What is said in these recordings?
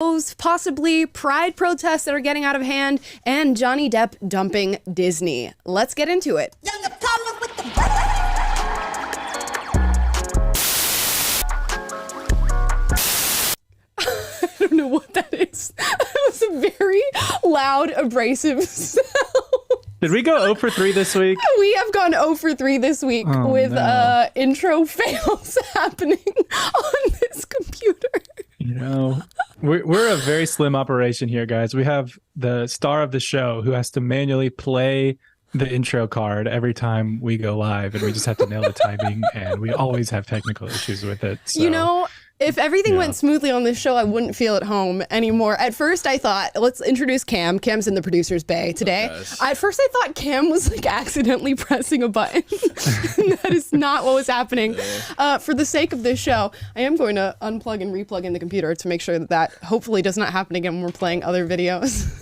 possibly pride protests that are getting out of hand, and Johnny Depp dumping Disney. Let's get into it. I don't know what that is. That was a very loud, abrasive sound. Did we go 0 for 3 this week? We have gone 0 for 3 this week with intro fails happening on this computer. You know, we're a very slim operation here, guys. We have the star of the show who has to manually play the intro card every time we go live, and we just have to nail the timing, and we always have technical issues with it. So. You know, if everything went smoothly on this show, I wouldn't feel at home anymore. At first, I thought, let's introduce Cam. Cam's in the producer's bay today. At first, I thought Cam was like accidentally pressing a button. That is not what was happening. For the sake of this show, I am going to unplug and replug in the computer to make sure that that hopefully does not happen again when we're playing other videos.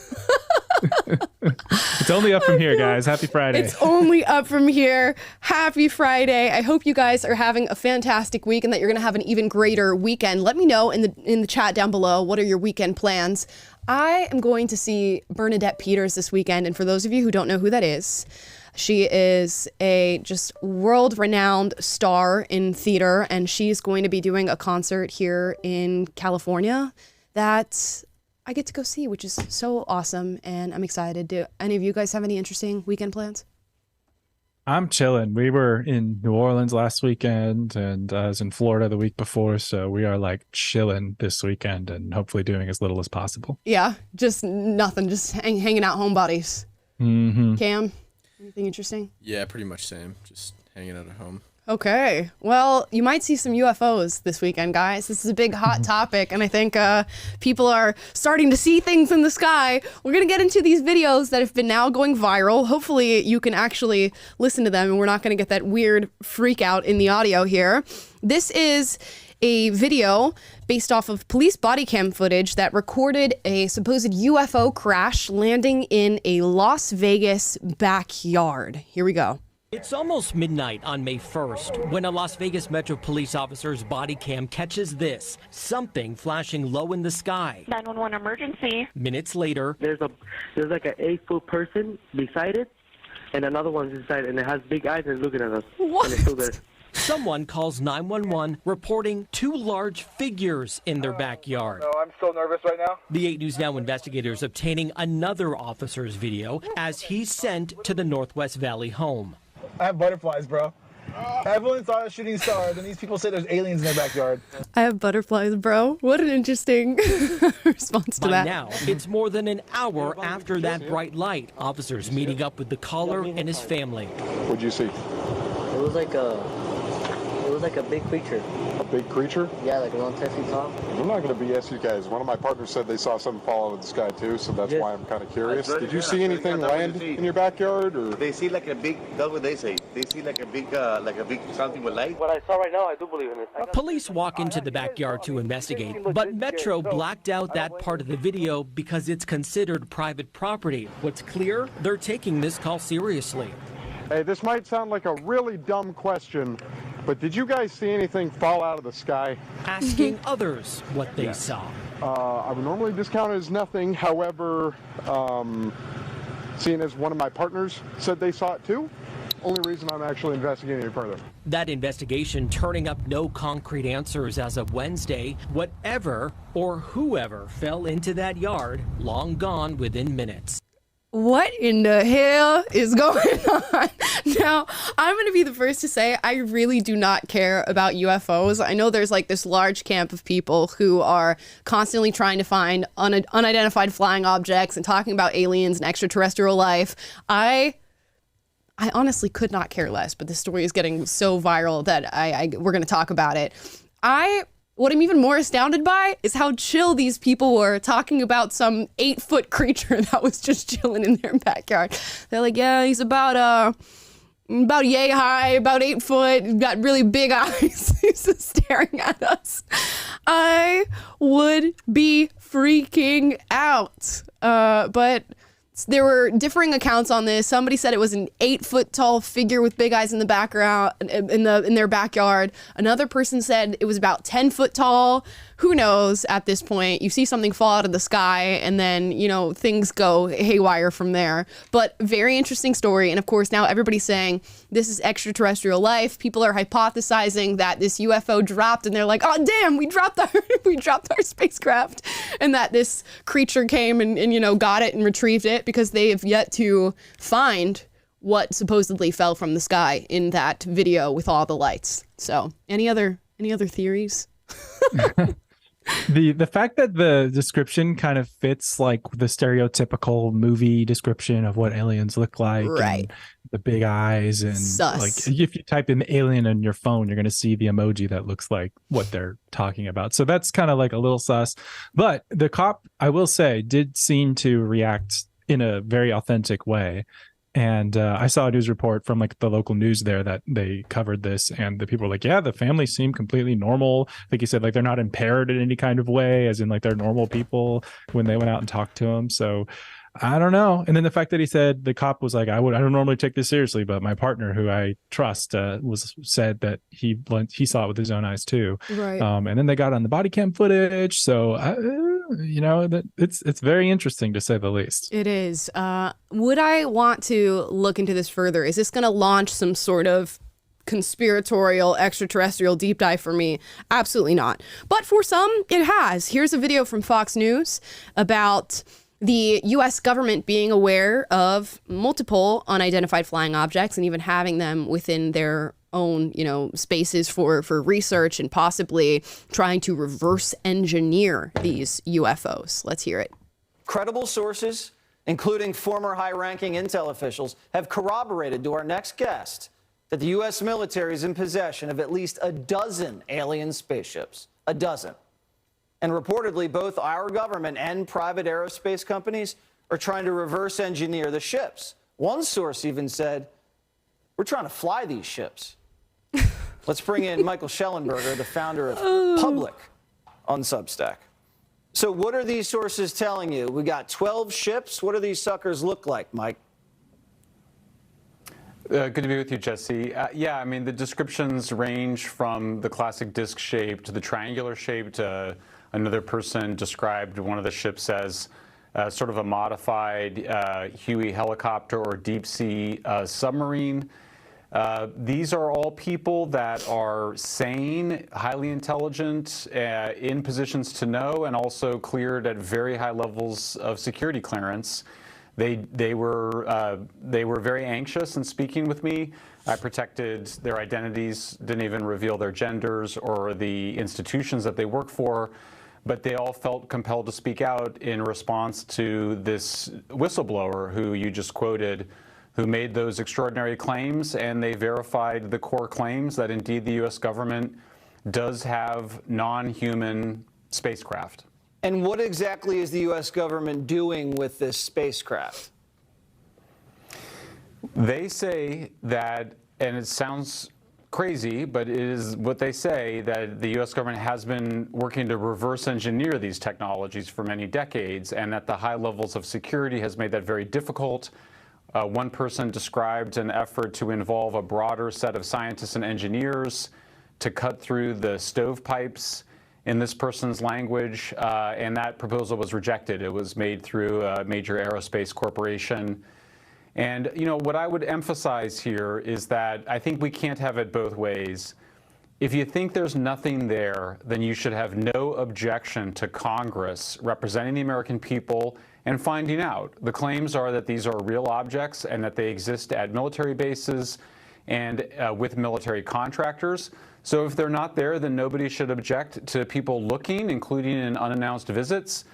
It's only up from here, guys. Happy Friday. It's only up from here. Happy Friday. I hope you guys are having a fantastic week and that you're going to have an even greater weekend. Let me know in the chat down below, what are your weekend plans? I am going to see Bernadette Peters this weekend, and for those of you who don't know who that is, she is a just world-renowned star in theater, and she's going to be doing a concert here in California that I get to go see, which is so awesome, and I'm excited. Do any of you guys have any interesting weekend plans? I'm chilling. We were in New Orleans last weekend, and I was in Florida the week before, so we are like chilling this weekend and hopefully doing as little as possible. Yeah, just nothing, just hanging out homebodies. Cam, anything interesting? Yeah, pretty much same. Just hanging out at home. Okay. Well, you might see some UFOs this weekend, guys. This is a big hot topic, and I think people are starting to see things in the sky. We're going to get into these videos that have been now going viral. Hopefully, you can actually listen to them, and we're not going to get that weird freak out in the audio here. This is a video based off of police body cam footage that recorded a supposed UFO crash landing in a Las Vegas backyard. Here we go. It's almost midnight on May 1st when a Las Vegas Metro police officer's body cam catches this, something flashing low in the sky. 911 emergency. Minutes later, there's like an 8-foot person beside it, and another one's inside, and it has big eyes and looking at us. What? And it's still there. Someone calls 911 reporting 2 large figures in their backyard. No, I'm so nervous right now. The 8 News Now investigators obtaining another officer's video as he's sent to the Northwest Valley home. I have butterflies, bro. Everyone saw a shooting star, then these people say there's aliens in their backyard. I have butterflies, bro. What an interesting response to By that. now, it's more than an hour after that bright light. Officers meeting up with the caller and his family. What'd you see? It was like a big creature. A big creature? Yeah, like around 10 feet tall. I'm not going to BS you guys. One of my partners said they saw something fall out of the sky too, so that's why I'm kind of curious. Did you see anything land in your backyard, or? They see like a big, that's what they say. They see like a big something with light. What I saw right now, I do believe in it. Police walk into the backyard to investigate, but Metro blacked out that part of the video because it's considered private property. What's clear? They're taking this call seriously. Hey, this might sound like a really dumb question, but did you guys see anything fall out of the sky? Asking others what they saw. I would normally discount it as nothing. However, seeing as one of my partners said they saw it too, only reason I'm actually investigating it further. That investigation turning up no concrete answers as of Wednesday. Whatever or whoever fell into that yard, long gone within minutes. What in the hell is going on? Now, I'm going to be the first to say I really do not care about UFOs. I know there's like this large camp of people who are constantly trying to find unidentified flying objects and talking about aliens and extraterrestrial life. I honestly could not care less, but this story is getting so viral that we're going to talk about it. What I'm even more astounded by is how chill these people were talking about some 8-foot creature that was just chilling in their backyard. They're like, yeah, he's about yay high, about 8 foot, got really big eyes. He's just staring at us. I would be freaking out. But there were differing accounts on this. Somebody said it was an 8-foot tall figure with big eyes in the background in their backyard. Another person said it was about 10 foot tall. who knows at this point? You see something fall out of the sky and then, you know, things go haywire from there. But very interesting story. And of course, now everybody's saying this is extraterrestrial life. People are hypothesizing that this UFO dropped and they're like, oh, damn, we dropped our spacecraft, and that this creature came and, you know, got it and retrieved it, because they have yet to find what supposedly fell from the sky in that video with all the lights. So any other theories? The fact that the description kind of fits like the stereotypical movie description of what aliens look like, right? And the big eyes, and Sus. like if you type in alien on your phone, you're going to see the emoji that looks like what they're talking about. So that's kind of like a little sus. But the cop, I will say, did seem to react in a very authentic way. And I saw a news report from like the local news there that they covered this, and the people were like, yeah, the family seemed completely normal. Like he said, like they're not impaired in any kind of way, as in like they're normal people when they went out and talked to him. So I don't know. And then the fact that he said, the cop was like, I don't normally take this seriously, but my partner, who I trust, said that he saw it with his own eyes too. Right. And then they got on the body cam footage. So you know, that it's very interesting, to say the least. It is. Would I want to look into this further? Is this going to launch some sort of conspiratorial extraterrestrial deep dive for me? Absolutely not. But for some, it has. Here's a video from Fox News about the U.S. government being aware of multiple unidentified flying objects and even having them within their own, you know, spaces for research, and possibly trying to reverse engineer these UFOs. Let's hear it. Credible sources, including former high-ranking intel officials, have corroborated to our next guest that the U.S. military is in possession of at least a dozen alien spaceships. A dozen. And reportedly, both our government and private aerospace companies are trying to reverse engineer the ships. One source even said, we're trying to fly these ships. Let's bring in Michael Schellenberger, the founder of Public on Substack. So what are these sources telling you? We got 12 ships. What do these suckers look like, Mike? Good to be with you, Jesse. Yeah, I mean, the descriptions range from the classic disc shape to the triangular shape. To another person described one of the ships as sort of a modified Huey helicopter or deep sea submarine. These are all people that are sane, highly intelligent, in positions to know, and also cleared at very high levels of security clearance. They were very anxious in speaking with me. I protected their identities, didn't even reveal their genders or the institutions that they work for, but they all felt compelled to speak out in response to this whistleblower who you just quoted, who made those extraordinary claims, and they verified the core claims that indeed the U.S. government does have non-human spacecraft. And what exactly is the U.S. government doing with this spacecraft? They say that, and it sounds crazy, but it is what they say, that the U.S. government has been working to reverse engineer these technologies for many decades, and that the high levels of security has made that very difficult. One person described an effort to involve a broader set of scientists and engineers to cut through the stovepipes, in this person's language, and that proposal was rejected. It was made through a major aerospace corporation. And you know, what I would emphasize here is that I think we can't have it both ways. If you think there's nothing there, then you should have no objection to Congress representing the American people and finding out. The claims are that these are real objects and that they exist at military bases and with military contractors. So if they're not there, then nobody should object to people looking, including in unannounced visits.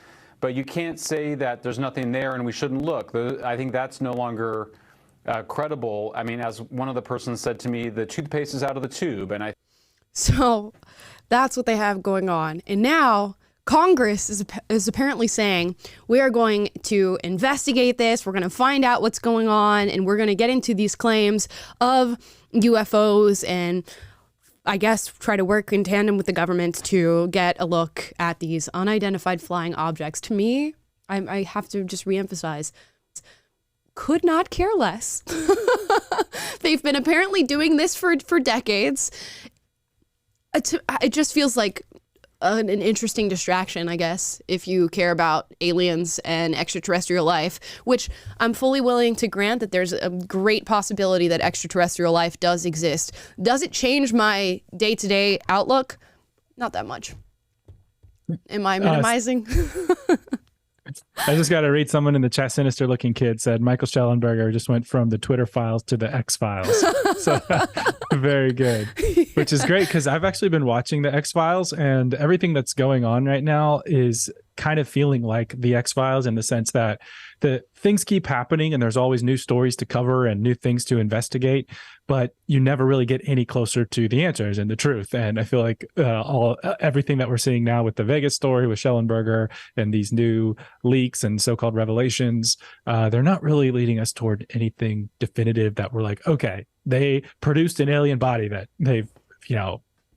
But you can't say that there's nothing there and we shouldn't look. I think that's no longer credible. I mean, as one of the persons said to me, the toothpaste is out of the tube. And So that's what they have going on. And now Congress is apparently saying, we are going to investigate this. We're going to find out what's going on, and we're going to get into these claims of UFOs and I guess try to work in tandem with the government to get a look at these unidentified flying objects. To me, I have to just reemphasize, could not care less. They've been apparently doing this for decades. It just feels like an interesting distraction, I guess, if you care about aliens and extraterrestrial life, which I'm fully willing to grant that there's a great possibility that extraterrestrial life does exist. Does it change my day-to-day outlook? Not that much. Am I minimizing? I just got to read someone in the chat. Sinister looking kid said Michael Schellenberger just went from the Twitter files to the X Files. So very good, which is great because I've actually been watching the X Files, and everything that's going on right now is kind of feeling like the X Files in the sense that the things keep happening and there's always new stories to cover and new things to investigate, but you never really get any closer to the answers and the truth. And I feel like everything that we're seeing now with the Vegas story with Schellenberger and these new leaks and so-called revelations, they're not really leading us toward anything definitive that we're like, okay, they produced an alien body that they've,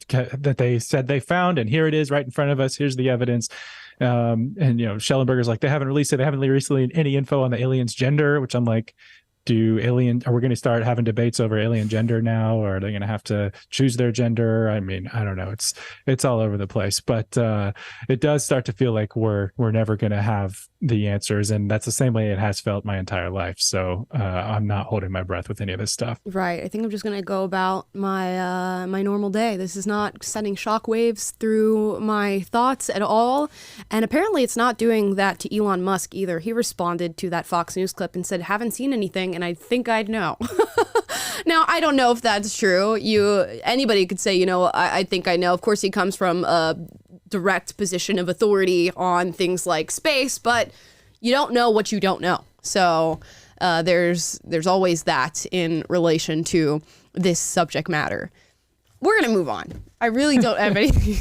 that they said they found, and here it is right in front of us. Here's the evidence. And Schellenberger's like, they haven't released any info on the alien's gender, which I'm like, are we going to start having debates over alien gender now, or are they going to have to choose their gender? I mean, I don't know. It's all over the place, but it does start to feel like we're never going to have the answers, and that's the same way it has felt my entire life. So I'm not holding my breath with any of this stuff. Right. I think I'm just going to go about my my normal day. This is not sending shockwaves through my thoughts at all. And apparently it's not doing that to Elon Musk either. He responded to that Fox News clip and said, haven't seen anything, and I think I'd know. Now, I don't know if that's true. Anybody could say, I think I know. Of course, he comes from a direct position of authority on things like space, but you don't know what you don't know. So there's always that in relation to this subject matter. We're going to move on. I really don't have anything.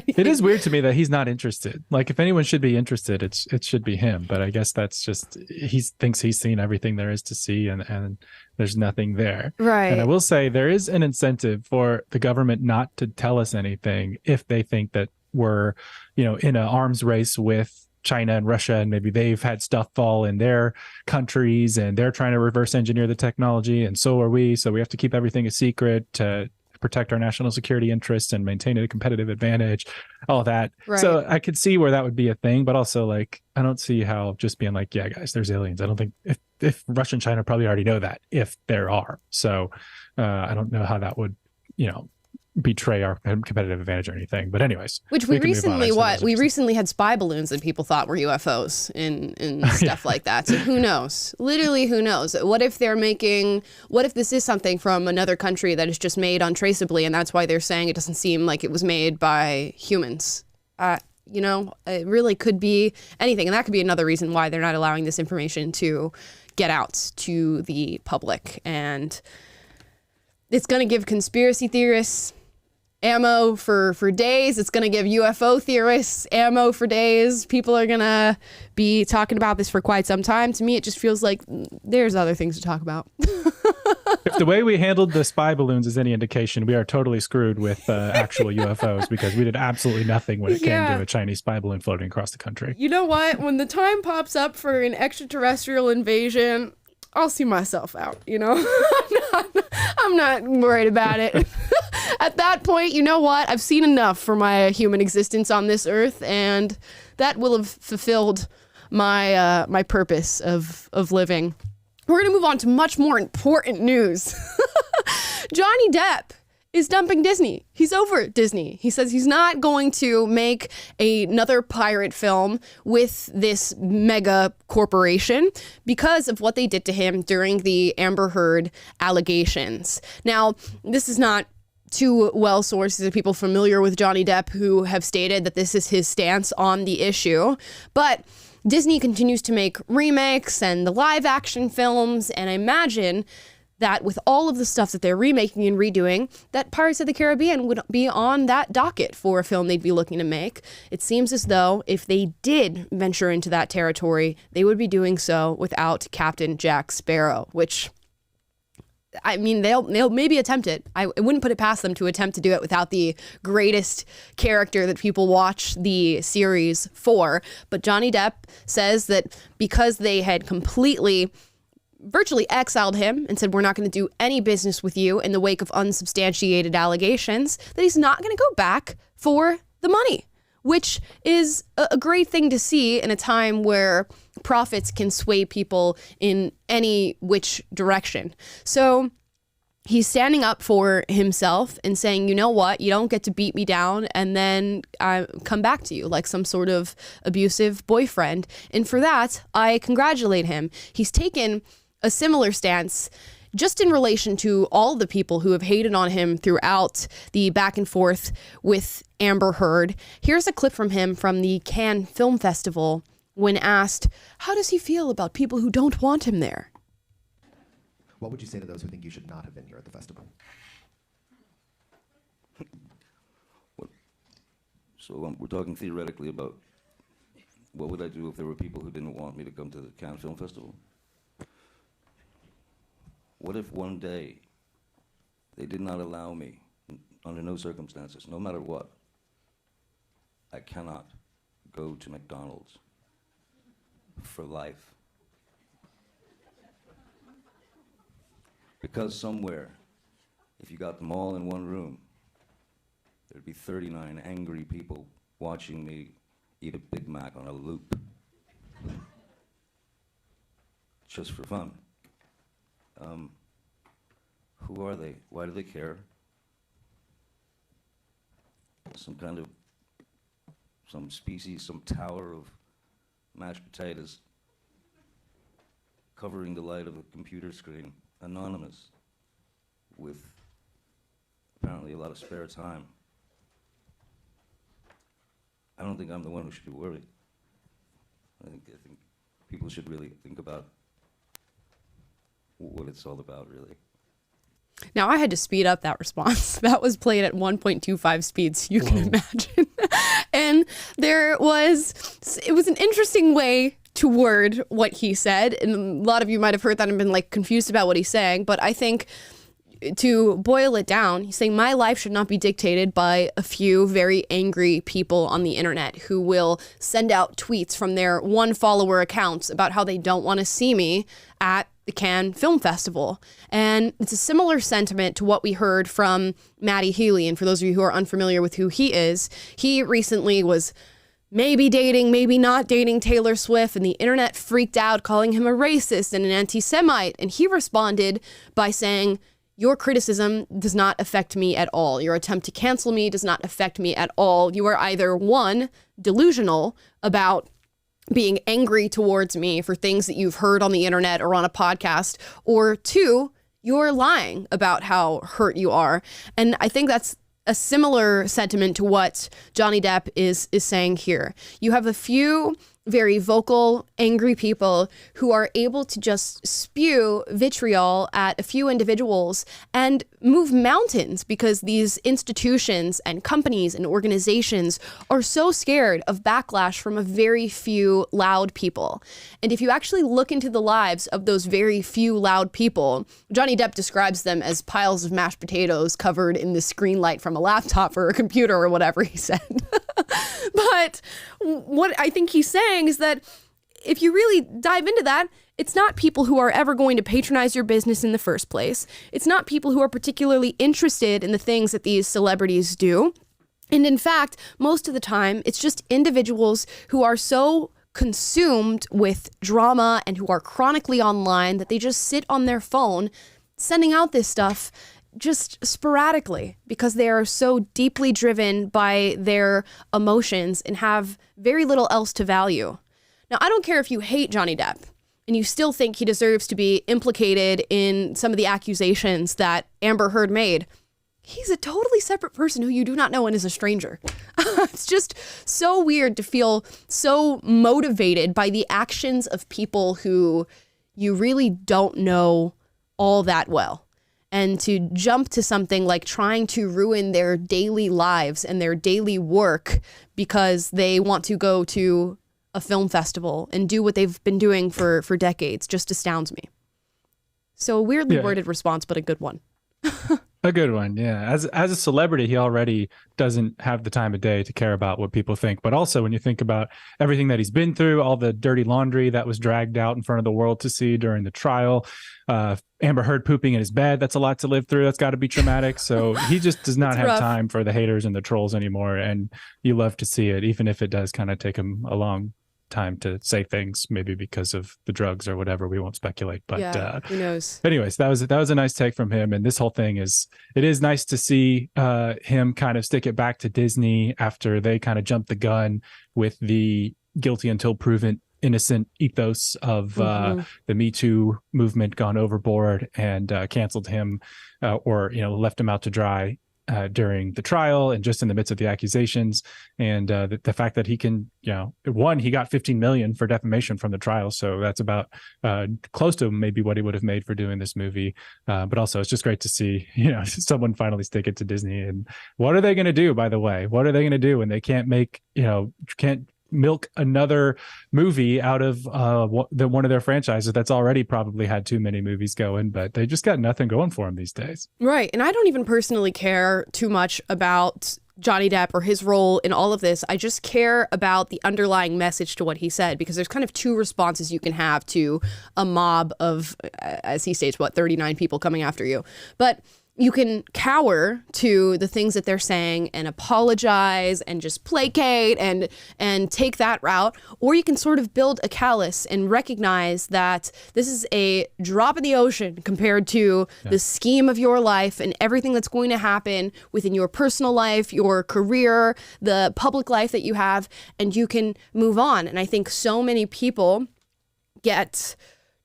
It is weird to me that he's not interested. Like, if anyone should be interested, it should be him. But I guess that's just, he thinks he's seen everything there is to see, and there's nothing there. Right. And I will say there is an incentive for the government not to tell us anything if they think that we're, in an arms race with China and Russia, and maybe they've had stuff fall in their countries and they're trying to reverse engineer the technology, and so are we. So we have to keep everything a secret to protect our national security interests and maintain a competitive advantage, all that. Right. So I could see where that would be a thing, but also, like, I don't see how just being like, yeah, guys, there's aliens. I don't think if Russia and China probably already know that, if there are. So I don't know how that would, betray our competitive advantage or anything. But anyways, which we recently had spy balloons that people thought were UFOs and stuff like that. So who knows? Literally, who knows? What if this is something from another country that is just made untraceably, and that's why they're saying it doesn't seem like it was made by humans? It really could be anything. And that could be another reason why they're not allowing this information to get out to the public. And it's going to give conspiracy theorists ammo for days. It's going to give UFO theorists ammo for days. People are going to be talking about this for quite some time. To me, it just feels like there's other things to talk about. If the way we handled the spy balloons is any indication, we are totally screwed with actual UFOs, because we did absolutely nothing when it came to a Chinese spy balloon floating across the country. You know what? When the time pops up for an extraterrestrial invasion, I'll see myself out, I'm not worried about it. At that point, you know what? I've seen enough for my human existence on this earth, and that will have fulfilled my my purpose of living. We're going to move on to much more important news. Johnny Depp is dumping Disney. He's over Disney. He says he's not going to make another pirate film with this mega corporation because of what they did to him during the Amber Heard allegations. Now, this is not two well sources of people familiar with Johnny Depp who have stated that this is his stance on the issue, but Disney continues to make remakes and the live action films, and I imagine that with all of the stuff that they're remaking and redoing, that Pirates of the Caribbean would be on that docket for a film they'd be looking to make. It seems as though if they did venture into that territory, they would be doing so without Captain Jack Sparrow, which, I mean, they'll maybe attempt it. I wouldn't put it past them to attempt to do it without the greatest character that people watch the series for. But Johnny Depp says that because they had completely virtually exiled him and said, we're not going to do any business with you in the wake of unsubstantiated allegations, that he's not going to go back for the money, which is a great thing to see in a time where profits can sway people in any which direction. So he's standing up for himself and saying, you know what, you don't get to beat me down and then I come back to you like some sort of abusive boyfriend. And for that, I congratulate him. He's taken a similar stance just in relation to all the people who have hated on him throughout the back and forth with Amber Heard. Here's a clip from him from the Cannes Film Festival when asked, how does he feel about people who don't want him there? What would you say to those who think you should not have been here at the festival? We're talking theoretically about what would I do if there were people who didn't want me to come to the Cannes Film Festival? What if one day they did not allow me, under no circumstances, no matter what, I cannot go to McDonald's for life? Because somewhere, if you got them all in one room, there'd be 39 angry people watching me eat a Big Mac on a loop. Just for fun. Who are they? Why do they care? Some species, some tower of mashed potatoes covering the light of a computer screen, anonymous, with apparently a lot of spare time. I don't think I'm the one who should be worried. I think people should really think about what it's all about, really. Now, I had to speed up that response. That was played at 1.25 speed, so you can imagine. And it was an interesting way to word what he said. And a lot of you might have heard that and been like confused about what he's saying. But I think to boil it down, he's saying my life should not be dictated by a few very angry people on the internet who will send out tweets from their one follower accounts about how they don't want to see me at the Cannes Film Festival. And it's a similar sentiment to what we heard from Matty Healy. And for those of you who are unfamiliar with who he is, he recently was maybe dating, maybe not dating Taylor Swift, and the internet freaked out, calling him a racist and an anti-Semite. And he responded by saying, your criticism does not affect me at all. Your attempt to cancel me does not affect me at all. You are either, one, delusional about being angry towards me for things that you've heard on the internet or on a podcast, or two, you're lying about how hurt you are. And I think that's a similar sentiment to what Johnny Depp is saying here. You have a few very vocal, angry people who are able to just spew vitriol at a few individuals and move mountains because these institutions and companies and organizations are so scared of backlash from a very few loud people. And if you actually look into the lives of those very few loud people, Johnny Depp describes them as piles of mashed potatoes covered in the screen light from a laptop or a computer or whatever he said. But what I think he's saying is that if you really dive into that, it's not people who are ever going to patronize your business in the first place. It's not people who are particularly interested in the things that these celebrities do. And in fact, most of the time, it's just individuals who are so consumed with drama and who are chronically online that they just sit on their phone sending out this stuff just sporadically because they are so deeply driven by their emotions and have very little else to value. Now, I don't care if you hate Johnny Depp and you still think he deserves to be implicated in some of the accusations that Amber Heard made. He's a totally separate person who you do not know and is a stranger. It's just so weird to feel so motivated by the actions of people who you really don't know all that well. And to jump to something like trying to ruin their daily lives and their daily work because they want to go to a film festival and do what they've been doing for decades just astounds me. So a weirdly worded response, but a good one. A good one, yeah. As a celebrity, he already doesn't have the time of day to care about what people think. But also, when you think about everything that he's been through, all the dirty laundry that was dragged out in front of the world to see during the trial, Amber Heard pooping in his bed, that's a lot to live through. That's got to be traumatic. So he just does not have time for the haters and the trolls anymore. And you love to see it, even if it does kind of take him a long time to say things, maybe because of the drugs or whatever. We won't speculate, but who knows. Anyways, that was a nice take from him. And this whole thing is nice to see him kind of stick it back to Disney after they kind of jumped the gun with the guilty until proven innocent ethos of the Me Too movement gone overboard and canceled him or left him out to dry during the trial and just in the midst of the accusations. And the fact that he can, he got 15 million for defamation from the trial. So that's about close to maybe what he would have made for doing this movie. But also it's just great to see, someone finally stick it to Disney. And what are they going to do, by the way? What are they going to do when they can't make, can't milk another movie out of one of their franchises that's already probably had too many movies going, but they just got nothing going for them these days. Right. And I don't even personally care too much about Johnny Depp or his role in all of this. I just care about the underlying message to what he said, because there's kind of two responses you can have to a mob of, as he states, 39 people coming after you. But you can cower to the things that they're saying and apologize and just placate and take that route, or you can sort of build a callus and recognize that this is a drop in the ocean compared to the scheme of your life and everything that's going to happen within your personal life, your career, the public life that you have, and you can move on. And I think so many people get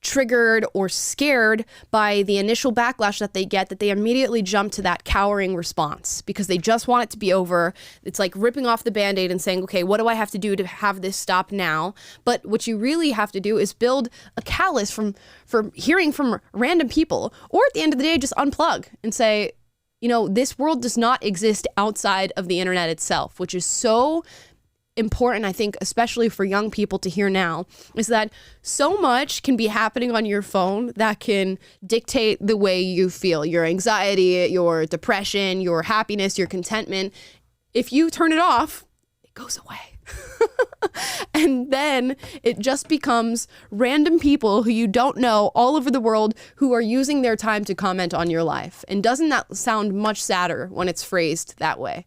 triggered or scared by the initial backlash that they get, that they immediately jump to that cowering response because they just want it to be over. It's like ripping off the Band-Aid and saying, okay, what do I have to do to have this stop now? But what you really have to do is build a callus from hearing from random people, or at the end of the day, just unplug and say, this world does not exist outside of the internet itself, which is so important, I think, especially for young people to hear now, is that so much can be happening on your phone that can dictate the way you feel, your anxiety, your depression, your happiness, your contentment. If you turn it off, it goes away. And then it just becomes random people who you don't know all over the world who are using their time to comment on your life. And doesn't that sound much sadder when it's phrased that way?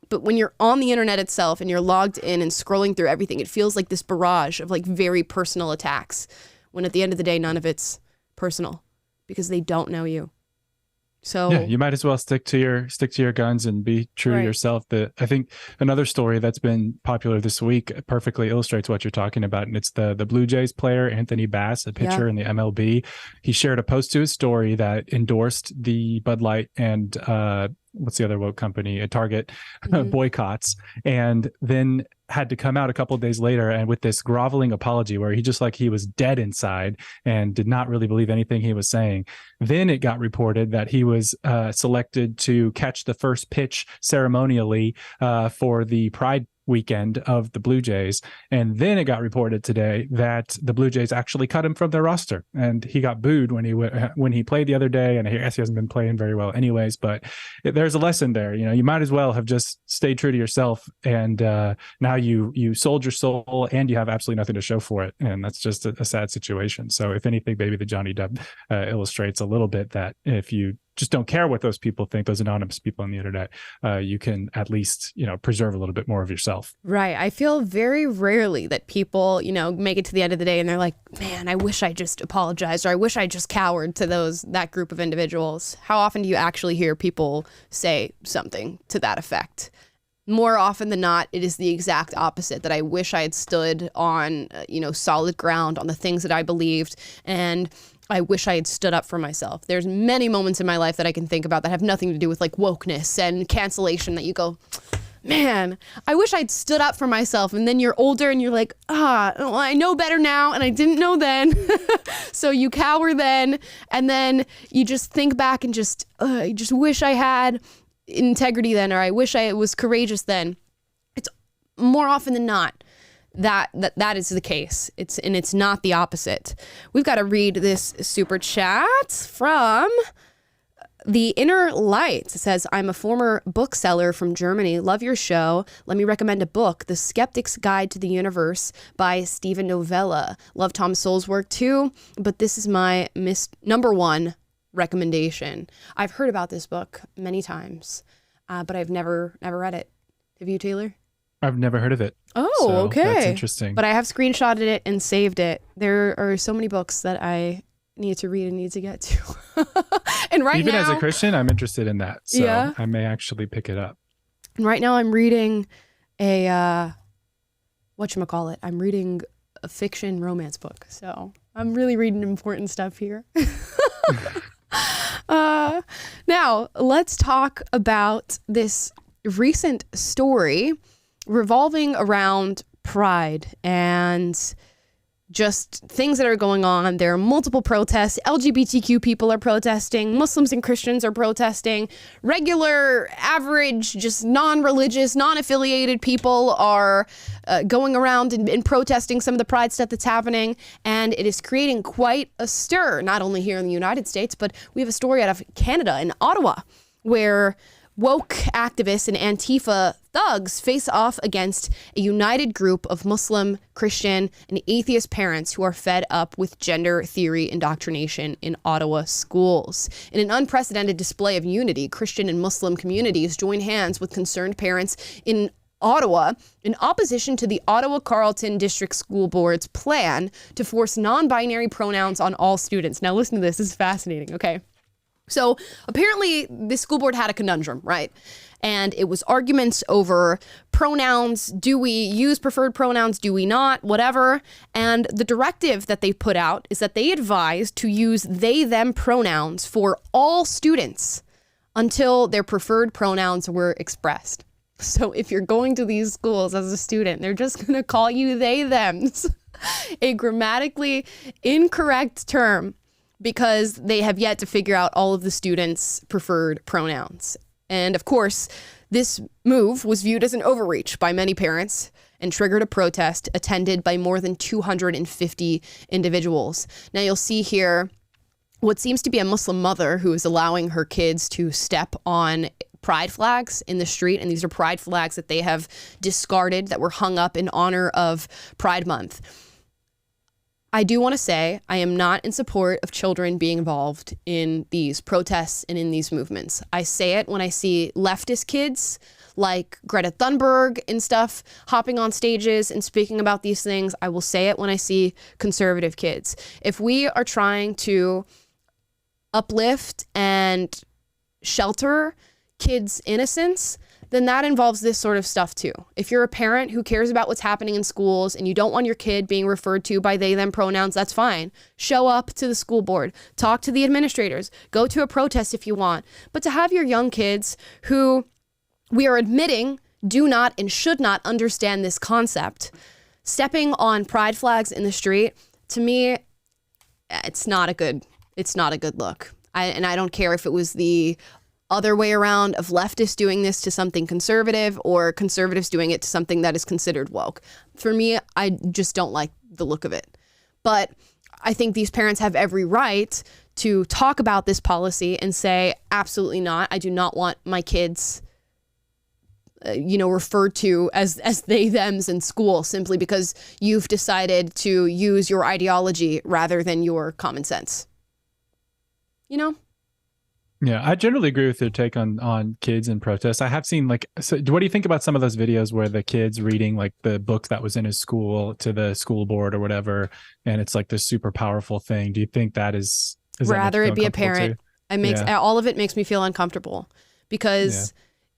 But when you're on the internet itself and you're logged in and scrolling through everything, it feels like this barrage of like very personal attacks, when at the end of the day, none of it's personal because they don't know you. So yeah, you might as well stick to your guns and be true to yourself. I think another story that's been popular this week perfectly illustrates what you're talking about. And it's the Blue Jays player, Anthony Bass, a pitcher in the MLB. He shared a post to his story that endorsed the Bud Light and what's the other woke company, Target boycotts, and then had to come out a couple of days later and with this groveling apology where he was dead inside and did not really believe anything he was saying. Then it got reported that he was selected to catch the first pitch ceremonially for the Pride weekend of the Blue Jays. And then it got reported today that the Blue Jays actually cut him from their roster, and he got booed when he played the other day. And I guess he hasn't been playing very well anyways, but there's a lesson there. You might as well have just stayed true to yourself. And now you sold your soul and you have absolutely nothing to show for it. And that's just a sad situation. So if anything, maybe the Johnny Depp illustrates a little bit that if you just don't care what those people think, those anonymous people on the internet, you can at least, preserve a little bit more of yourself. Right. I feel very rarely that people, make it to the end of the day and they're like, man, I wish I just apologized, or I wish I just cowered to that group of individuals. How often do you actually hear people say something to that effect? More often than not, it is the exact opposite, that I wish I had stood on, solid ground on the things that I believed, and I wish I had stood up for myself. There's many moments in my life that I can think about that have nothing to do with like wokeness and cancellation that you go, man, I wish I'd stood up for myself. And then you're older and you're like, well, I know better now and I didn't know then. So you cower then, and then you just think back and I just wish I had integrity then, or I wish I was courageous then. It's more often than not that is the case. It's not the opposite. We've got to read this super chat from The Inner Light says, I'm a former bookseller from Germany. Love your show. Let me recommend a book, The Skeptic's Guide to the Universe by Stephen Novella. Love Tom Sowell's work too, but this is my number one recommendation. I've heard about this book many times, but I've never read it. Have you, Taylor? I've never heard of it. Oh, so okay. That's interesting. But I have screenshotted it and saved it. There are so many books that I need to read and need to get to. And right Even now, as a Christian, I'm interested in that. So Yeah. I may actually pick it up. right now I'm reading whatchamacallit. I'm reading a fiction romance book. So I'm really reading important stuff here. Now, let's talk about this recent story revolving around Pride and just things that are going on. There are multiple protests. LGBTQ people are protesting. Muslims and Christians are protesting. Regular, average, just non-religious, non-affiliated people are going around and protesting some of the Pride stuff that's happening. And it is creating quite a stir, not only here in the United States, but we have a story out of Canada in Ottawa where woke activists and Antifa thugs face off against a united group of Muslim, Christian, and atheist parents who are fed up with gender theory indoctrination in Ottawa schools. In an unprecedented display of unity, Christian and Muslim communities join hands with concerned parents in Ottawa in opposition to the Ottawa Carleton District School Board's plan to force non-binary pronouns on all students. Now listen to this. This is fascinating, okay? So apparently the school board had a conundrum, right? And it was arguments over pronouns. Do we use preferred pronouns? Do we not? Whatever. And the directive that they put out is that they advised to use they, them pronouns for all students until their preferred pronouns were expressed. So if you're going to these schools as a student, they're just going to call you they, thems, a grammatically incorrect term, because they have yet to figure out all of the students' preferred pronouns. And of course, this move was viewed as an overreach by many parents and triggered a protest attended by more than 250 individuals. Now you'll see here what seems to be a Muslim mother who is allowing her kids to step on pride flags in the street. And these are pride flags that they have discarded that were hung up in honor of Pride Month. I do want to say I am not in support of children being involved in these protests and in these movements. I say it when I see leftist kids like Greta Thunberg and stuff hopping on stages and speaking about these things. I will say it when I see conservative kids. If we are trying to uplift and shelter kids' innocence, then that involves this sort of stuff too. If you're a parent who cares about what's happening in schools and you don't want your kid being referred to by they, them pronouns, that's fine. Show up to the school board, talk to the administrators, go to a protest if you want. But to have your young kids who we are admitting do not and should not understand this concept, stepping on pride flags in the street, to me, it's not a good look. I don't care if it was the other way around of leftists doing this to something conservative or conservatives doing it to something that is considered woke. For me, I just don't like the look of it. But I think these parents have every right to talk about this policy and say, absolutely not. I do not want my kids, referred to as they, thems in school simply because you've decided to use your ideology rather than your common sense. Yeah, I generally agree with your take on kids and protests. I have seen so what do you think about some of those videos where the kid's reading like the book that was in his school to the school board or whatever, and it's like this super powerful thing? Do you think that is rather it be a parent? All of it makes me feel uncomfortable because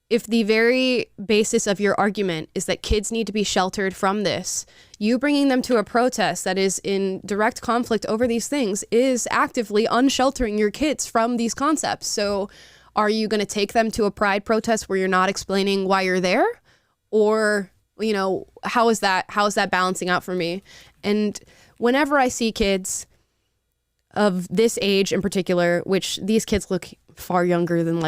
if the very basis of your argument is that kids need to be sheltered from this, you bringing them to a protest that is in direct conflict over these things is actively unsheltering your kids from these concepts. So are you going to take them to a pride protest where you're not explaining why you're there? Or, how is that balancing out for me? And whenever I see kids of this age in particular, which these kids look far younger than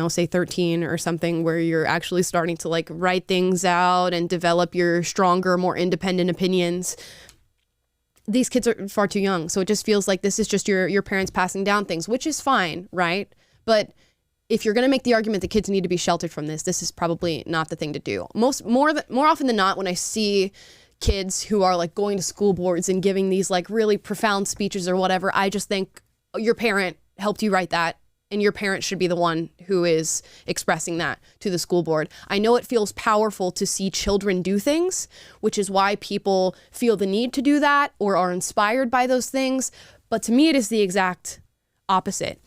say 13 or something, where you're actually starting to write things out and develop your stronger, more independent opinions. These kids are far too young. So it just feels like this is just your parents passing down things, which is fine, right? But if you're going to make the argument that kids need to be sheltered from this, this is probably not the thing to do. More often than not, when I see kids who are like going to school boards and giving these like really profound speeches or whatever, I just think your parent helped you write that, and your parent should be the one who is expressing that to the school board. I know it feels powerful to see children do things, which is why people feel the need to do that or are inspired by those things. But to me, it is the exact opposite.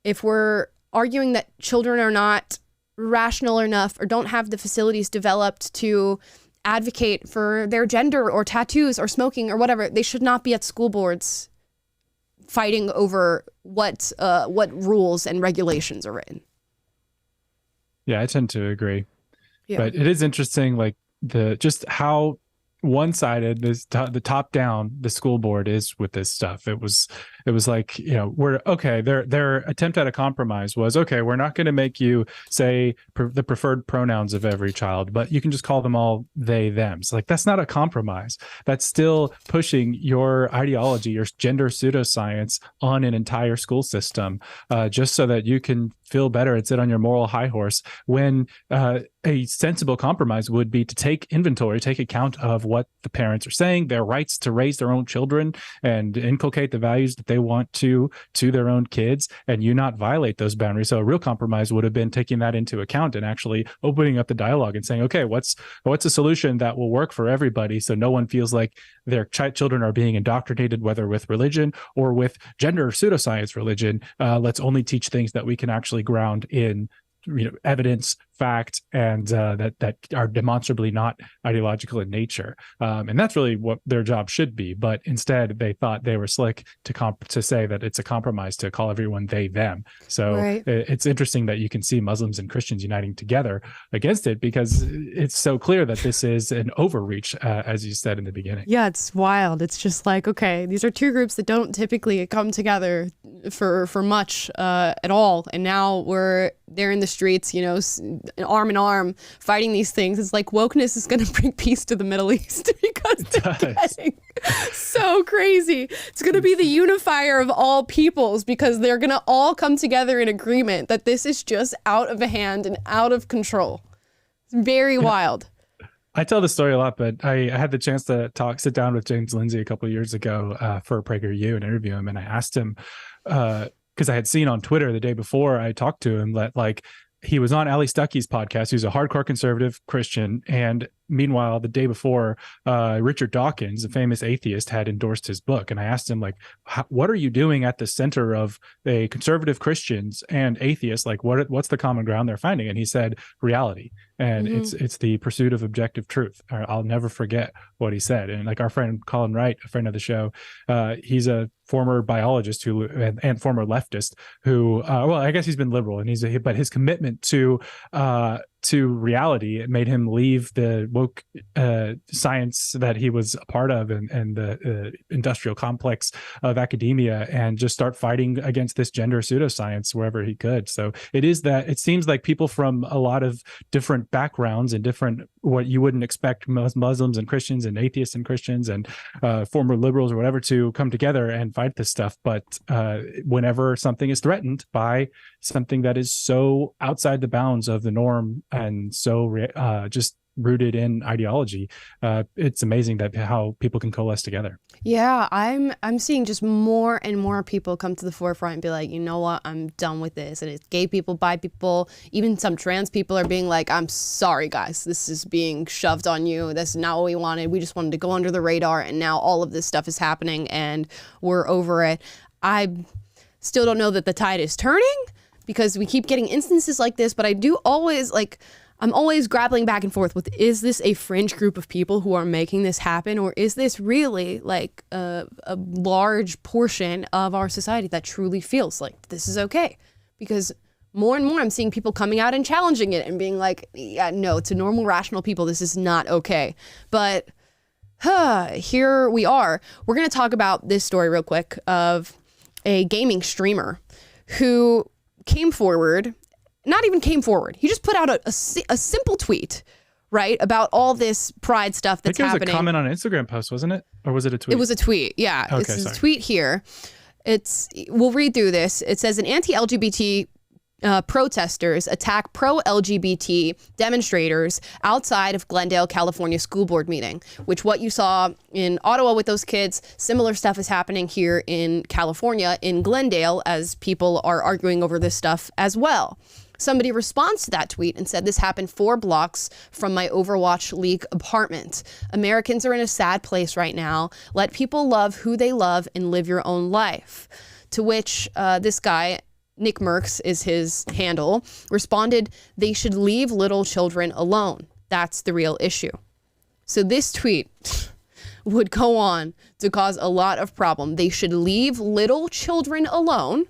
If we're arguing that children are not rational enough or don't have the facilities developed to advocate for their gender or tattoos or smoking or whatever, they should not be at school boards fighting over what rules and regulations are written. Yeah, I tend to agree. Yeah. But it is interesting, like just how one-sided the top down the school board is with this stuff. It was like, we're okay. Their attempt at a compromise was, okay, we're not going to make you say the preferred pronouns of every child, but you can just call them all they, them. So like, that's not a compromise. That's still pushing your ideology, your gender pseudoscience on an entire school system, just so that you can feel better and sit on your moral high horse, when a sensible compromise would be to take inventory, take account of what the parents are saying, their rights to raise their own children and inculcate the values that they want to their own kids, and you not violate those boundaries. So a real compromise would have been taking that into account and actually opening up the dialogue and saying, okay, what's a solution that will work for everybody, so no one feels like their children are being indoctrinated, whether with religion or with gender pseudoscience religion. Let's only teach things that we can actually ground in evidence, fact, and that are demonstrably not ideological in nature. And that's really what their job should be. But instead, they thought they were slick to say that it's a compromise to call everyone they, them. So Right. It's interesting that you can see Muslims and Christians uniting together against it, because it's so clear that this is an overreach, as you said in the beginning. Yeah, it's wild. It's just like, okay, these are two groups that don't typically come together for much at all. And now they're in the streets, arm in arm, fighting these things. It's like wokeness is going to bring peace to the Middle East, because they're getting so crazy. It's going to be the unifier of all peoples, because they're going to all come together in agreement that this is just out of hand and out of control. It's very wild. I tell this story a lot, but I had the chance to sit down with James Lindsay a couple of years ago for PragerU and interview him. And I asked him, because I had seen on Twitter the day before I talked to him that he was on Ali Stuckey's podcast. He's a hardcore conservative Christian. And meanwhile, the day before, Richard Dawkins, a famous atheist, had endorsed his book. And I asked him, what are you doing at the center of a conservative Christians and atheists? What's the common ground they're finding? And he said, reality. And it's the pursuit of objective truth. I'll never forget what he said. And our friend Colin Wright, a friend of the show, he's a former biologist and former leftist who, I guess he's been liberal, and but his commitment to reality, it made him leave the woke science that he was a part of and the industrial complex of academia, and just start fighting against this gender pseudoscience wherever he could. So it seems like people from a lot of different backgrounds and different, what you wouldn't expect, Muslims and Christians and atheists and Christians and former liberals or whatever, to come together and fight this stuff. But whenever something is threatened by something that is so outside the bounds of the norm and so just rooted in ideology, it's amazing that how people can coalesce together. Yeah, I'm seeing just more and more people come to the forefront and be like, you know what, I'm done with this. And it's gay people, bi people, even some trans people are being like, I'm sorry guys, this is being shoved on you. That's not what we wanted. We just wanted to go under the radar, and now all of this stuff is happening and we're over it. I still don't know that the tide is turning, because we keep getting instances like this, but I do always I'm always grappling back and forth with, is this a fringe group of people who are making this happen, or is this really a large portion of our society that truly feels like this is okay? Because more and more I'm seeing people coming out and challenging it and being like, yeah, no, to normal, rational people, this is not okay. But here we are. We're going to talk about this story real quick of a gaming streamer who came forward. Not even came forward. He just put out a simple tweet, right, about all this pride stuff that's happening. It was a comment on an Instagram post, wasn't it? Or was it a tweet? It was a tweet, yeah. Okay, it's a tweet here. We'll read through this. It says, an anti-LGBT protesters attack pro-LGBT demonstrators outside of Glendale, California school board meeting, which what you saw in Ottawa with those kids, similar stuff is happening here in California, in Glendale, as people are arguing over this stuff as well. Somebody responds to that tweet and said, this happened 4 blocks from my Overwatch League apartment. Americans are in a sad place right now. Let people love who they love and live your own life. To which this guy, Nick Merckx is his handle, responded, they should leave little children alone. That's the real issue. So this tweet would go on to cause a lot of problem. They should leave little children alone.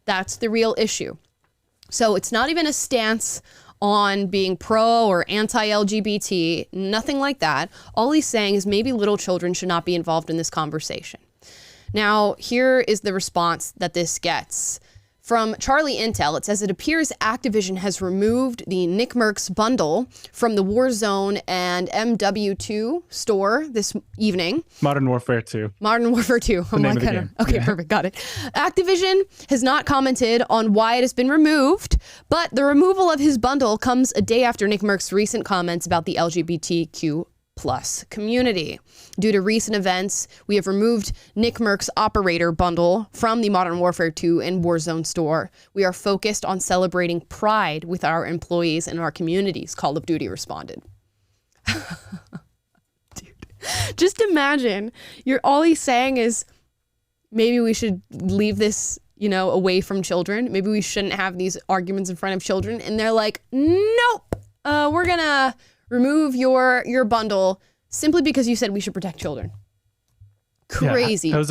That's the real issue. So it's not even a stance on being pro or anti-LGBT, nothing like that. All he's saying is maybe little children should not be involved in this conversation. Now, here is the response that this gets. From Charlie Intel, it says it appears Activision has removed the Nick Merckx bundle from the Warzone and MW2 store this evening. Modern Warfare 2. Modern Warfare 2. I'm like, okay, perfect, got it. Activision has not commented on why it has been removed, but the removal of his bundle comes a day after Nick Merckx's recent comments about the LGBTQ+ community. Due to recent events, we have removed Nick Merckx's operator bundle from the Modern Warfare 2 and Warzone store. We are focused on celebrating pride with our employees and our communities, Call of Duty responded. Dude, just imagine, all he's saying is maybe we should leave this, away from children. Maybe we shouldn't have these arguments in front of children. And they're like, nope, we're gonna remove your bundle simply because you said we should protect children. Crazy. Yeah, it's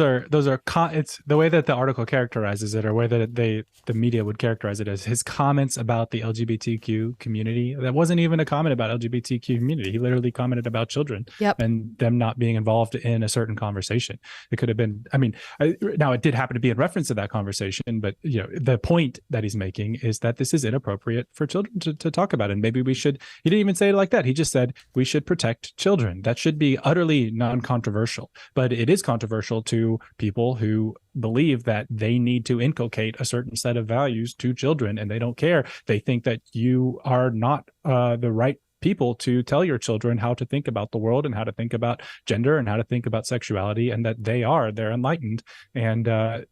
the way that the article characterizes it, or way that the media would characterize it, as his comments about the LGBTQ community. That wasn't even a comment about LGBTQ community. He literally commented about children and them not being involved in a certain conversation. It could have been, now it did happen to be in reference to that conversation, but the point that he's making is that this is inappropriate for children to talk about. And maybe we should, he didn't even say it like that. He just said, we should protect children. That should be utterly non-controversial, but it is controversial to people who believe that they need to inculcate a certain set of values to children, and they don't care. They think that you are not the right people to tell your children how to think about the world and how to think about gender and how to think about sexuality, and that they're enlightened, and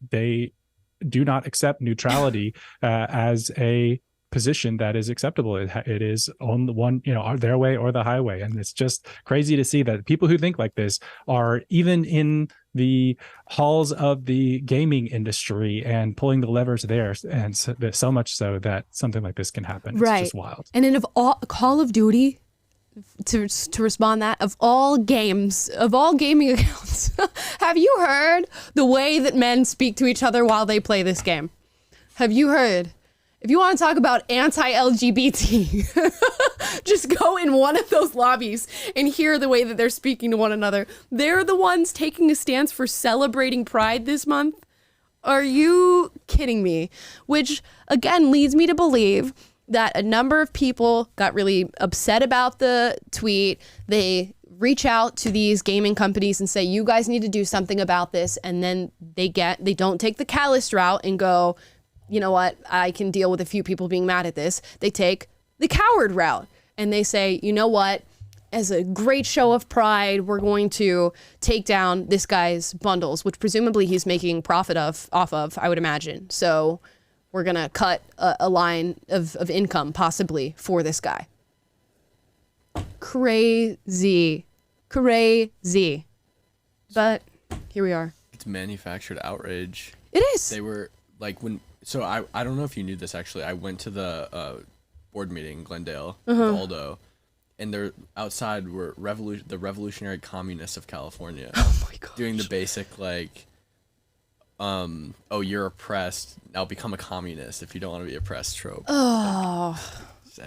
they do not accept neutrality as a position that is acceptable. It is on the one, their way or the highway. And it's just crazy to see that people who think like this are even in the halls of the gaming industry and pulling the levers there, and so much so that something like this can happen. It's just wild. And then of all Call of Duty, to respond that, of all games, of all gaming accounts, have you heard the way that men speak to each other while they play this game? Have you heard? If you want to talk about anti-LGBT, just go in one of those lobbies and hear the way that they're speaking to one another. They're the ones taking a stance for celebrating Pride this month. Are you kidding me? Which, again, leads me to believe that a number of people got really upset about the tweet. They reach out to these gaming companies and say, you guys need to do something about this. And then they don't take the callous route and go, you know what, I can deal with a few people being mad at this. They take the coward route and they say, you know what, as a great show of pride, we're going to take down this guy's bundles, which presumably he's making profit off of, I would imagine. So we're going to cut a line of income possibly for this guy. Crazy. But here we are. It's manufactured outrage. It is. They were like, so I don't know if you knew this, actually. I went to the board meeting in Glendale with Aldo, and they're outside were the revolutionary communists of California. Oh my gosh. Doing the basic oh, you're oppressed, now become a communist if you don't want to be oppressed trope. Oh,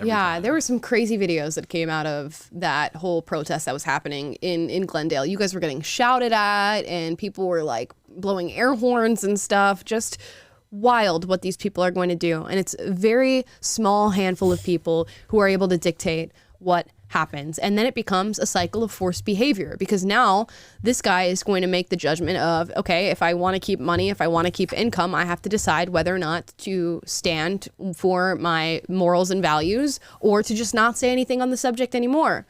yeah, there were some crazy videos that came out of that whole protest that was happening in Glendale. You guys were getting shouted at and people were like blowing air horns and stuff. Just wild what these people are going to do. And it's a very small handful of people who are able to dictate what happens. And then it becomes a cycle of forced behavior, because now this guy is going to make the judgment of, okay, if I want to keep money, if I want to keep income, I have to decide whether or not to stand for my morals and values or to just not say anything on the subject anymore.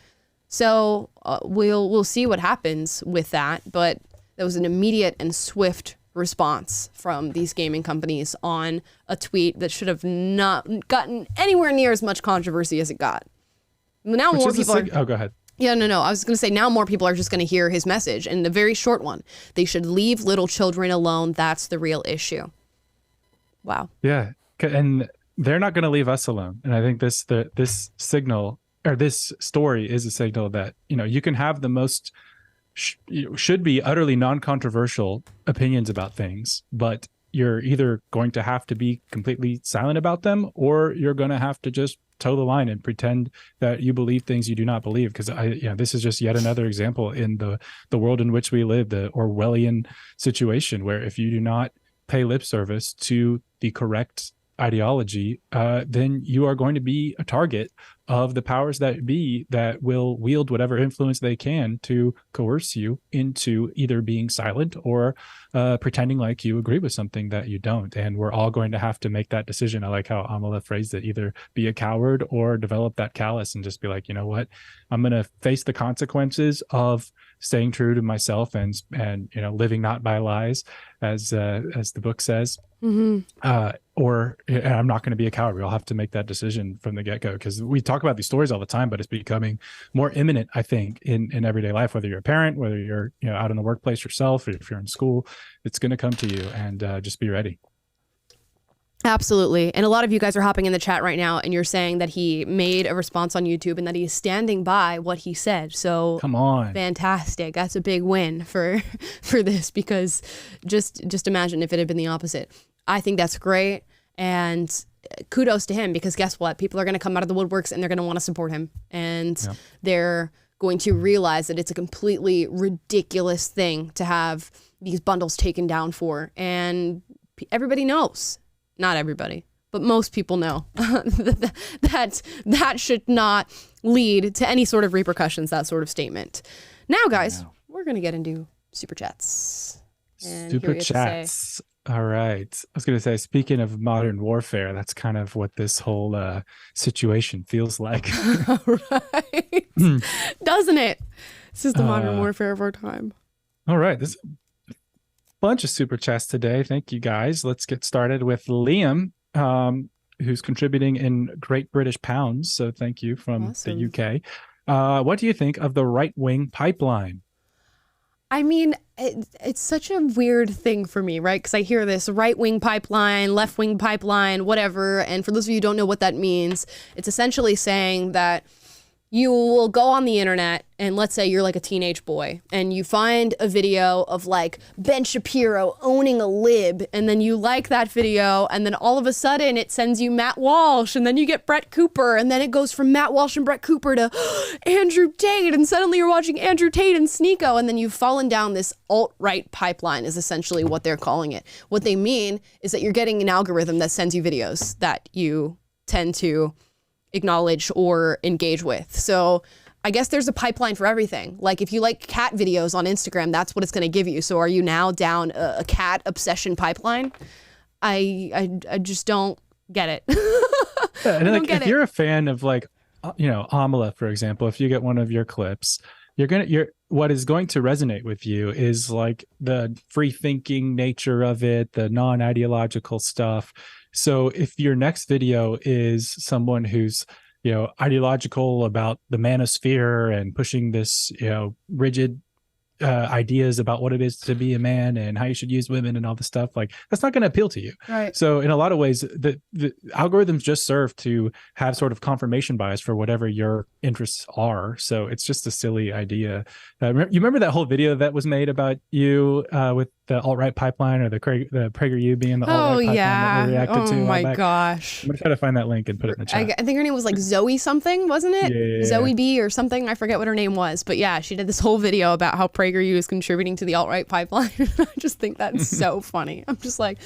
So we'll see what happens with that. But there was an immediate and swift response from these gaming companies on a tweet that should have not gotten anywhere near as much controversy as it got. Now more people are... Oh, go ahead. Yeah, no. I was going to say now more people are just going to hear his message, and a very short one. They should leave little children alone. That's the real issue. Wow. Yeah, and they're not going to leave us alone. And I think this signal, or this story, is a signal that, you know, you can have the most should be utterly non-controversial opinions about things, but you're either going to have to be completely silent about them, or you're going to have to just toe the line and pretend that you believe things you do not believe. Because this is just yet another example in the world in which we live, the Orwellian situation, where if you do not pay lip service to the correct ideology, then you are going to be a target of the powers that be that will wield whatever influence they can to coerce you into either being silent or pretending like you agree with something that you don't. And we're all going to have to make that decision. I like how Amala phrased it: either be a coward or develop that callus and just be like, you know what, I'm going to face the consequences of staying true to myself and you know, living not by lies, as the book says. Mm-hmm. Or I'm not going to be a coward. We all have to make that decision from the get-go, because we talk about these stories all the time, but it's becoming more imminent, I think, in everyday life. Whether you're a parent, whether you're, you know, out in the workplace yourself, or if you're in school, it's going to come to you, and just be ready. Absolutely. And a lot of you guys are hopping in the chat right now, and you're saying that he made a response on YouTube and that he's standing by what he said. So come on, fantastic. That's a big win for this, because just imagine if it had been the opposite. I think that's great. And kudos to him, because guess what? People are going to come out of the woodworks and they're going to want to support him. And they're going to realize that it's a completely ridiculous thing to have these bundles taken down for. And everybody knows. Not everybody, but most people know that should not lead to any sort of repercussions, that sort of statement. Now, guys, we're going to get into Super Chats. Super Chats. All right. I was going to say, speaking of modern warfare, that's kind of what this whole situation feels like. Right. Doesn't it? This is the modern warfare of our time. All right. This bunch of Super Chats today. Thank you, guys. Let's get started with Liam, who's contributing in Great British Pounds. So thank you from the UK. What do you think of the right-wing pipeline? I mean, it's such a weird thing for me, right? Because I hear this right-wing pipeline, left-wing pipeline, whatever. And for those of you who don't know what that means, it's essentially saying that you will go on the internet, and let's say you're like a teenage boy and you find a video of like Ben Shapiro owning a lib, and then you like that video, and then all of a sudden it sends you Matt Walsh, and then you get Brett Cooper, and then it goes from Matt Walsh and Brett Cooper to Andrew Tate, and suddenly you're watching Andrew Tate and Sneeko, and then you've fallen down this alt-right pipeline is essentially what they're calling it. What they mean is that you're getting an algorithm that sends you videos that you tend to acknowledge or engage with. So I guess there's a pipeline for everything. Like if you like cat videos on Instagram, that's what it's going to give you. So are you now down a cat obsession pipeline? I just don't get it. And like, if you're a fan of, like, you know, Amala, for example, if you get one of your clips, what is going to resonate with you is like the free thinking nature of it, the non-ideological stuff. So if your next video is someone who's, you know, ideological about the manosphere and pushing this, you know, rigid ideas about what it is to be a man and how you should use women and all this stuff, like, that's not going to appeal to you. Right. So in a lot of ways, the algorithms just serve to have sort of confirmation bias for whatever your interests are. So it's just a silly idea. You remember that whole video that was made about you with the alt-right pipeline, or the PragerU being the alt-right pipeline that we reacted to? Oh my gosh. I'm going to try to find that link and put it in the chat. I think her name was like Zoe something, wasn't it? Yeah. Zoe B or something. I forget what her name was. But yeah, she did this whole video about how PragerU is contributing to the alt-right pipeline. I just think that's so funny. I'm just like,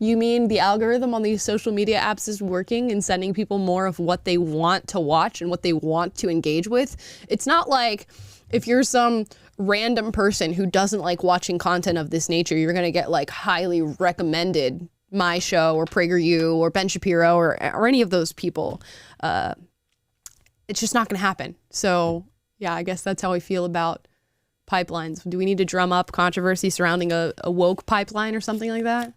You mean the algorithm on these social media apps is working and sending people more of what they want to watch and what they want to engage with? It's not like if you're some random person who doesn't like watching content of this nature, you're going to get like highly recommended my show or PragerU or Ben Shapiro or any of those people. It's just not going to happen. So yeah, I guess that's how I feel about pipelines. Do we need to drum up controversy surrounding a woke pipeline or something like that?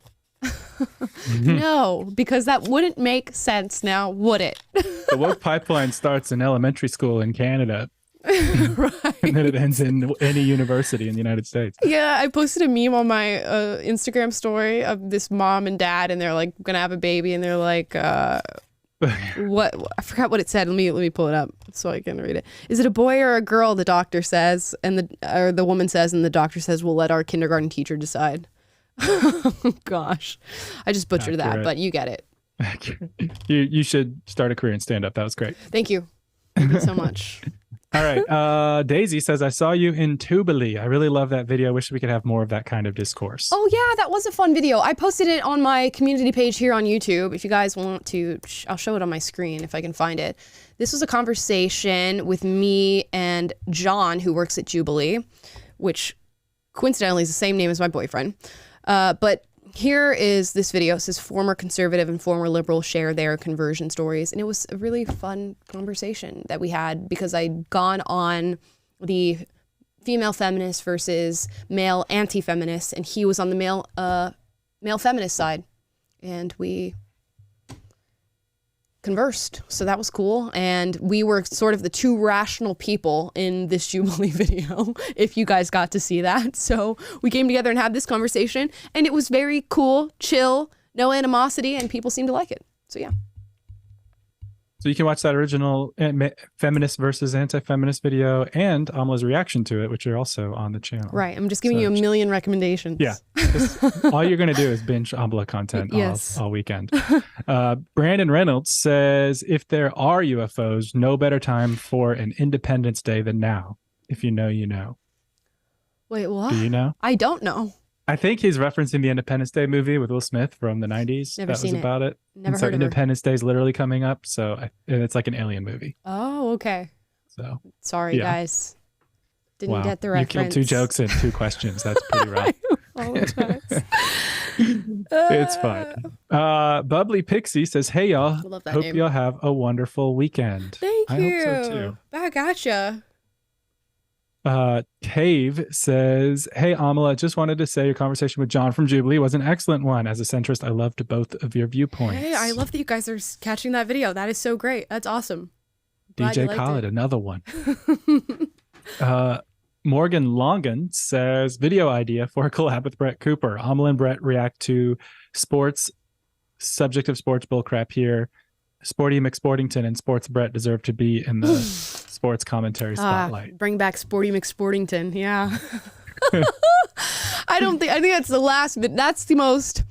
No, because that wouldn't make sense now, would it? The woke pipeline starts in elementary school in Canada. Right. And then it ends in any university in the United States. Yeah, I posted a meme on my Instagram story of this mom and dad, and they're like gonna have a baby, and they're like, what? I forgot what it said. Let me pull it up so I can read it. Is it a boy or a girl? The doctor says, and the woman says, and the doctor says, we'll let our kindergarten teacher decide. Oh, gosh, I just butchered that, but you get it. You should start a career in stand-up. That was great. Thank you so much. All right. Daisy says, I saw you in Tubally. I really love that video. Wish we could have more of that kind of discourse. Oh, yeah, that was a fun video. I posted it on my community page here on YouTube. If you guys want to, I'll show it on my screen if I can find it. This was a conversation with me and John, who works at Jubilee, which coincidentally is the same name as my boyfriend. But here is this video. It says former conservative and former liberal share their conversion stories. And it was a really fun conversation that we had because I'd gone on the female feminist versus male anti-feminist, and he was on the male feminist side. And we conversed. So that was cool. And we were sort of the two rational people in this Jubilee video, if you guys got to see that. So we came together and had this conversation, and it was very cool, chill, no animosity, and people seemed to like it. So yeah. So you can watch that original feminist versus anti-feminist video and Amala's reaction to it, which are also on the channel. Right. I'm just giving you a million recommendations. Yeah. All you're going to do is binge Amala content all weekend. Brandon Reynolds says, if there are UFOs, no better time for an Independence Day than now. If you know, you know. Wait, what? Do you know? I don't know. I think he's referencing the Independence Day movie with Will Smith from the 90s. Never seen was about it. Never so heard of Independence Day is literally coming up. So and it's like an alien movie. Oh, okay. So sorry, guys. Didn't get the reference. You killed 2 jokes and 2 questions. That's pretty rough. I apologize. It's fine. Bubbly Pixie says, hey, y'all. Love that Hope name. y'all have a wonderful weekend. Thank you. I hope so too. Back at ya. Cave says, hey, Amala, just wanted to say your conversation with John from Jubilee was an excellent one. As a centrist, I loved both of your viewpoints. Hey, I love that you guys are catching that video. That is so great. That's awesome. Glad you DJ liked Khaled, it. another one. Morgan Longan says, video idea for a collab with Brett Cooper. Amala and Brett react to sports, subject of sports bullcrap here. Sporty McSportington and Sports Brett deserve to be in the sports commentary spotlight. Bring back Sporty McSportington. Yeah. I think that's the last, but that's the most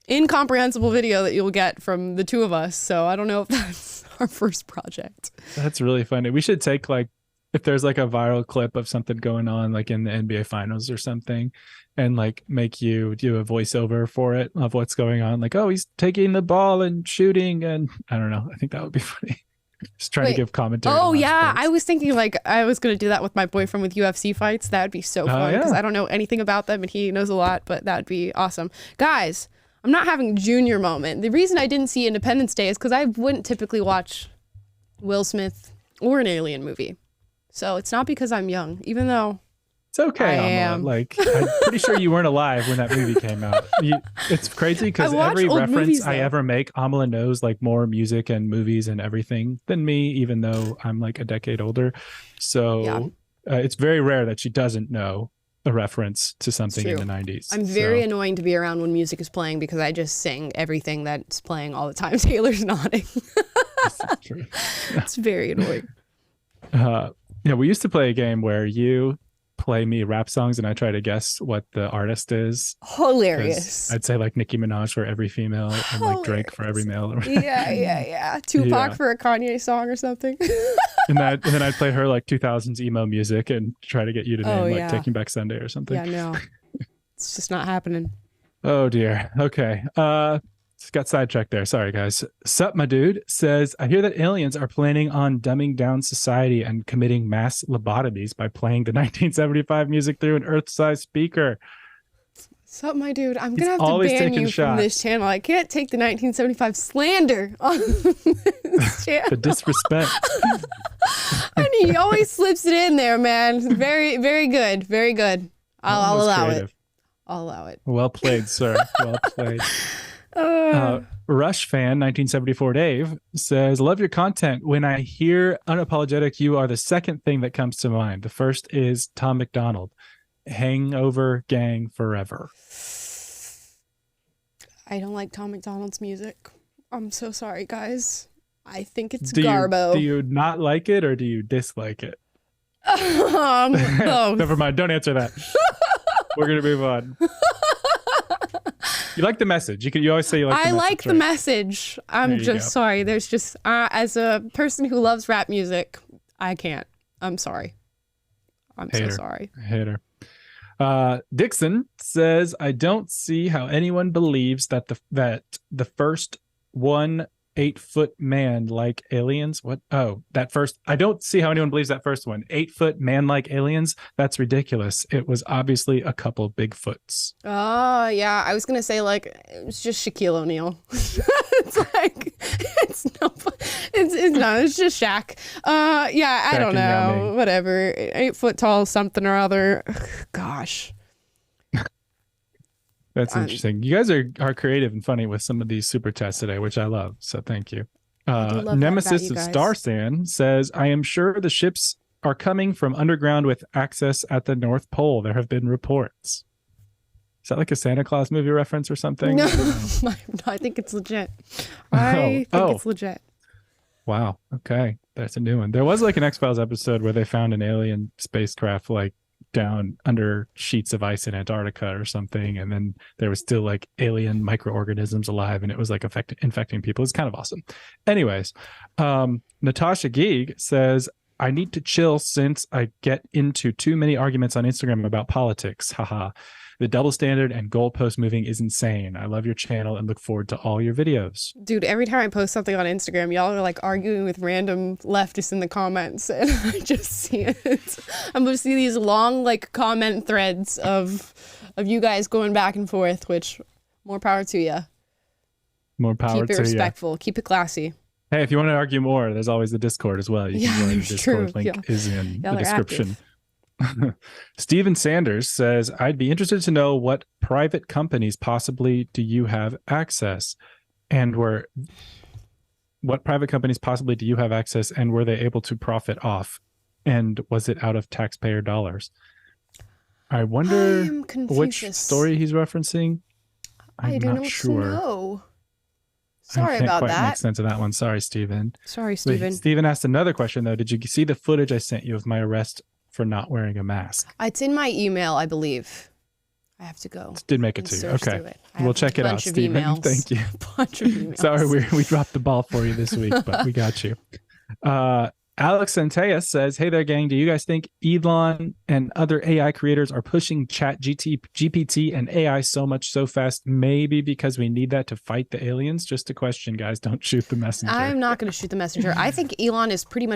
incomprehensible video that you'll get from the two of us. So I don't know if that's our first project. That's really funny. We should take if there's a viral clip of something going on in the NBA finals or something, and make you do a voiceover for it of what's going on. Oh, he's taking the ball and shooting, and I don't know. I think that would be funny. Just trying to give commentary. Oh yeah, I was thinking I was gonna do that with my boyfriend with UFC fights. That would be so fun because I don't know anything about them and he knows a lot, but that would be awesome. Guys, I'm not having a junior moment. The reason I didn't see Independence Day is because I wouldn't typically watch Will Smith or an alien movie. So it's not because I'm young, even though it's okay. I'm pretty sure you weren't alive when that movie came out. It's crazy because every reference I ever make, Amala knows more music and movies and everything than me, even though I'm a decade older. So it's very rare that she doesn't know a reference to something in the 90s. I'm very annoying to be around when music is playing because I just sing everything that's playing all the time. Taylor's nodding. It's very annoying. Yeah, we used to play a game where you play me rap songs and I try to guess what the artist is. Hilarious. I'd say Nicki Minaj for every female and Drake for every male. Yeah. Tupac for a Kanye song or something. and then I'd play her 2000s emo music and try to get you to name Taking Back Sunday or something. Yeah, no. It's just not happening. Oh dear. Okay. Just got sidetracked there. Sorry, guys. Sup, my dude says, I hear that aliens are planning on dumbing down society and committing mass lobotomies by playing the 1975 music through an Earth-sized speaker. Sup, my dude? I'm gonna have to always ban taking you from this channel. I can't take the 1975 slander on this channel. The disrespect. And he always slips it in there, man. Very, very good. Very good. I'll allow it. I'll allow it. Well played, sir. Well played. Rush fan 1974 Dave says, love your content. When I hear unapologetic, you are the second thing that comes to mind. The first is Tom McDonald. Hangover gang forever. I don't like Tom McDonald's music. I'm so sorry, guys. I think it's garbo. Do you not like it or do you dislike it? Both. Never mind. Don't answer that. We're gonna move on. You like the message. You always say you like the message. I like the message. I'm just sorry. There's just as a person who loves rap music, I can't. I'm sorry. I'm so sorry. Hater. Dixon says, I don't see how anyone believes that the first 8-foot man like aliens. What? Oh, that first. I don't see how anyone believes that first one. 8-foot man like aliens. That's ridiculous. It was obviously a couple Bigfoots. Oh, yeah. I was going to say, like, it was just Shaquille O'Neal. It's like, it's not. It's just Shaq. Yeah, I don't know. Whatever. 8 foot tall, something or other. Gosh. That's interesting. You guys are creative and funny with some of these super chats today, which I love. So thank you. Nemesis of Starsan says, I am sure the ships are coming from underground with access at the North Pole. There have been reports. Is that like a Santa Claus movie reference or something? No, I think it's legit. I think it's legit. Wow. Okay. That's a new one. There was like an X-Files episode where they found an alien spacecraft like down under sheets of ice in Antarctica or something, and then there was still like alien microorganisms alive, and it was like infecting people. It's kind of awesome. Anyways, Natasha Geeg says, I need to chill since I get into too many arguments on Instagram about politics. Haha. The double standard and goalpost moving is insane. I love your channel and look forward to all your videos. Dude, every time I post something on Instagram, y'all are like arguing with random leftists in the comments, and I just see it. I'm going to see these long like comment threads of you guys going back and forth, which more power to you. More power to you. Keep it respectful. Keep it classy. Hey, if you want to argue more, there's always the Discord as well. You can join the Discord. Link is in the description. Steven Sanders says, I'd be interested to know what private companies possibly do you have access, and what private companies possibly do you have access, and were they able to profit off, and was it out of taxpayer dollars? I wonder which story he's referencing. I don't know. Sorry about that. I can't quite make sense of that one. Sorry, Steven. Sorry, Steven. Steven asked another question though. Did you see the footage I sent you of my arrest for not wearing a mask? It's in my email, I believe. I have to go. Did make it to you. Okay. We'll check it out, Stephen. Thank you. Bunch of emails. Sorry, we dropped the ball for you this week, but we got you. Alex Santea says, hey there, gang. Do you guys think Elon and other AI creators are pushing GPT and AI so much so fast? Maybe because we need that to fight the aliens? Just a question, guys. Don't shoot the messenger. I'm not going to shoot the messenger. I think Elon is pretty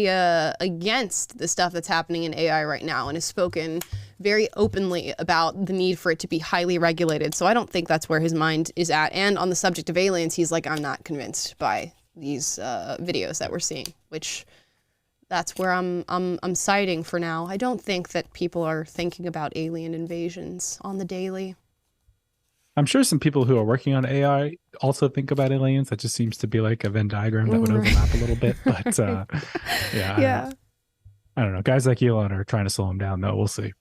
against the stuff that's happening in AI right now and has spoken very openly about the need for it to be highly regulated. So I don't think that's where his mind is at. And on the subject of aliens, he's like, I'm not convinced by these videos that we're seeing, which that's where I'm siding for now. I don't think that people are thinking about alien invasions on the daily. I'm sure some people who are working on AI also think about aliens. That just seems to be like a Venn diagram that would overlap a little bit. But I don't know. Guys like Elon are trying to slow him down, though. We'll see.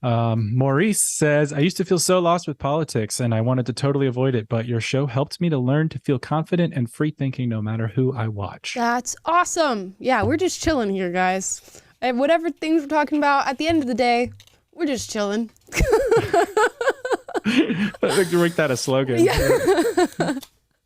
Maurice says, I used to feel so lost with politics and I wanted to totally avoid it, but your show helped me to learn to feel confident and free thinking no matter who I watch. That's awesome. Yeah, we're just chilling here, guys. And whatever things we're talking about, at the end of the day, we're just chilling. I think to make that a slogan. Yeah.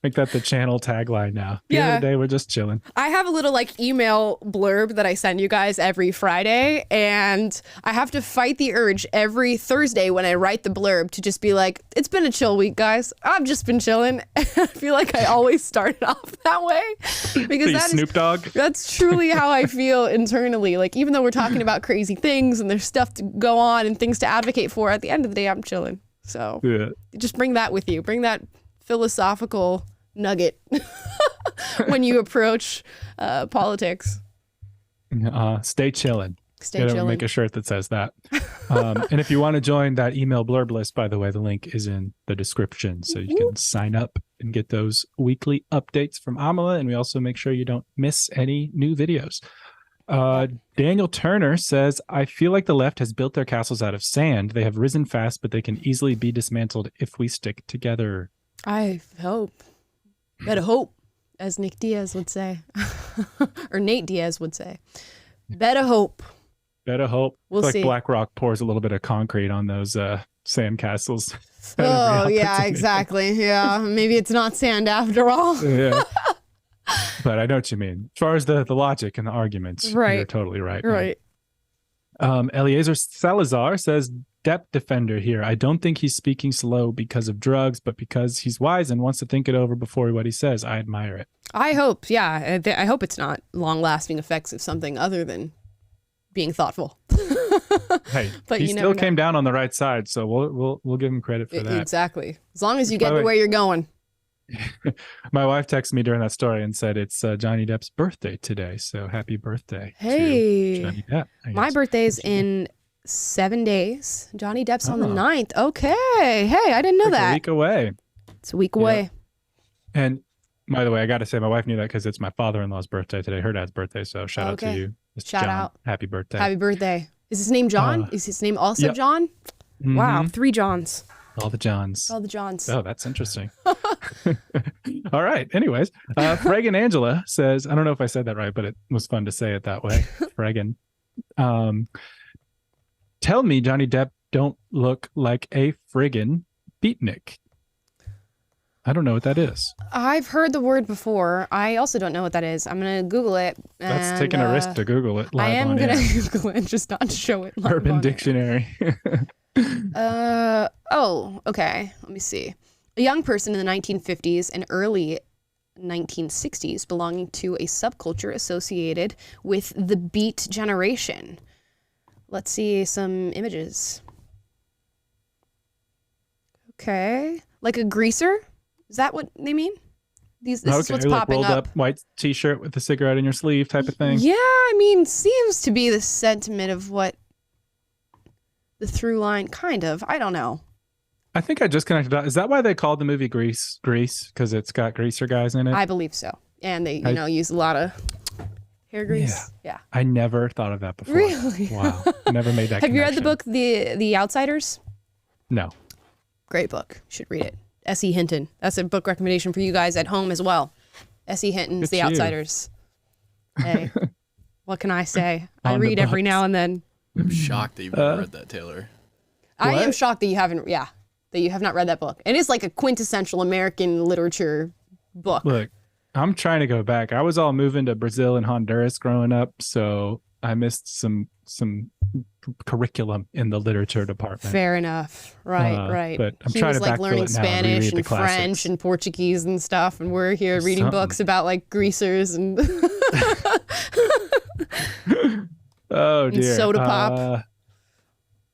Make that the channel tagline now. The Yeah. other day we're just chilling. I have a little like email blurb that I send you guys every Friday, and I have to fight the urge every Thursday when I write the blurb to just be like, it's been a chill week, guys. I've just been chilling. I feel like I always start it off that way because Snoop Dogg. That's truly how I feel internally. Like, even though we're talking about crazy things and there's stuff to go on and things to advocate for, at the end of the day, I'm chilling. So just bring that with you. Bring that philosophical nugget when you approach politics. Stay chillin'. Stay Gotta chillin'. make a shirt that says that. And if you want to join that email blurb list, by the way, the link is in the description, so you can sign up and get those weekly updates from Amala. And we also make sure you don't miss any new videos. Daniel Turner says, I feel like the left has built their castles out of sand. They have risen fast, but they can easily be dismantled if we stick together. I hope. Better hope, as Nick Diaz would say. Or Nate Diaz would say. Better hope. Better hope. We'll it's like see. BlackRock pours a little bit of concrete on those sand castles. Oh, yeah, exactly. Yeah, maybe it's not sand after all. Yeah. But I know what you mean. As far as the logic and the arguments, Right. you're totally right. Right. Eliezer Salazar says, Depp defender here. I don't think he's speaking slow because of drugs, but because he's wise and wants to think it over before what he says. I admire it. I hope, yeah. I hope it's not long-lasting effects of something other than being thoughtful. Hey, But he you still never know. came down on the right side, so we'll give him credit for that. Exactly. As long as you By get the to way- where you're going. My wife texted me during that story and said it's Johnny Depp's birthday today, so happy birthday Hey. to Johnny Depp. I My guess. birthday's in 7 days. Johnny Depp's on the Oh. 9th. Okay. Hey, I didn't know Like that. a week away. It's a week away. And by the way, I got to say, my wife knew that because it's my father-in-law's birthday today, her dad's birthday. So shout out to Okay. you, Mr. Shout John. out. Happy birthday. Happy birthday. Is his name John? Is his name also yep. John? Wow, Mhm. 3 Johns. All the Johns. All the Johns. Oh, that's interesting. All right. Anyways, Fregan Angela says, I don't know if I said that right, but it was fun to say it that way. Fregan. Tell me Johnny Depp don't look like a friggin' beatnik. I don't know what that is. I've heard the word before. I also don't know what that is. I'm going to Google it. That's and, taking a risk to Google it live I am on going air. to Google it and just not show it live Urban on air. Dictionary. Oh, okay. Let me see. A young person in the 1950s and early 1960s belonging to a subculture associated with the Beat generation. Let's see some images. Okay. Like a greaser? Is that what they mean? This is what's like popping rolled up. up white t-shirt with a cigarette in your sleeve type of thing. Yeah, I mean, seems to be the sentiment of what the through line, kind of. I don't know. I think I just connected that. Is that why they called the movie Grease? Because it's got greaser guys in it? I believe so. And they, use a lot of hair grease. Yeah. I never thought of that before. Really? Wow. Never made that Have you read the connection. book, The Outsiders? No. Great book. You should read it. S.E. Hinton. That's a book recommendation for you guys at home as well. S.E. Hinton's Good The to you. Outsiders. Hey, what can I say? I On the read every books. now and then. I'm shocked that you've never read that, Taylor. I am What? shocked that you haven't, that you have not read that book. And it's like a quintessential American literature book. Look, I'm trying to go back. I was all moving to Brazil and Honduras growing up, so I missed some curriculum in the literature department. Fair enough. Right, right. But I'm he trying was to like backfill learning it now and Spanish reread the and classics. French and Portuguese and stuff, and we're here reading Something. books about like greasers and Oh and dear. soda pop.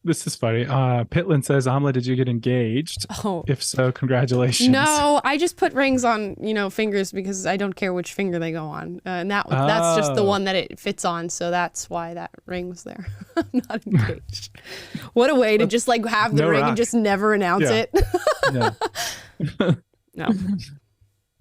This is funny. Pitland says, Amla, did you get engaged? Oh. If so, congratulations. No, I just put rings on, fingers because I don't care which finger they go on. And that's just the Oh. one that it fits on. So that's why that ring was there. I'm not engaged. What a way to just like have the No ring rock. and just never announce Yeah. it. Yeah. No.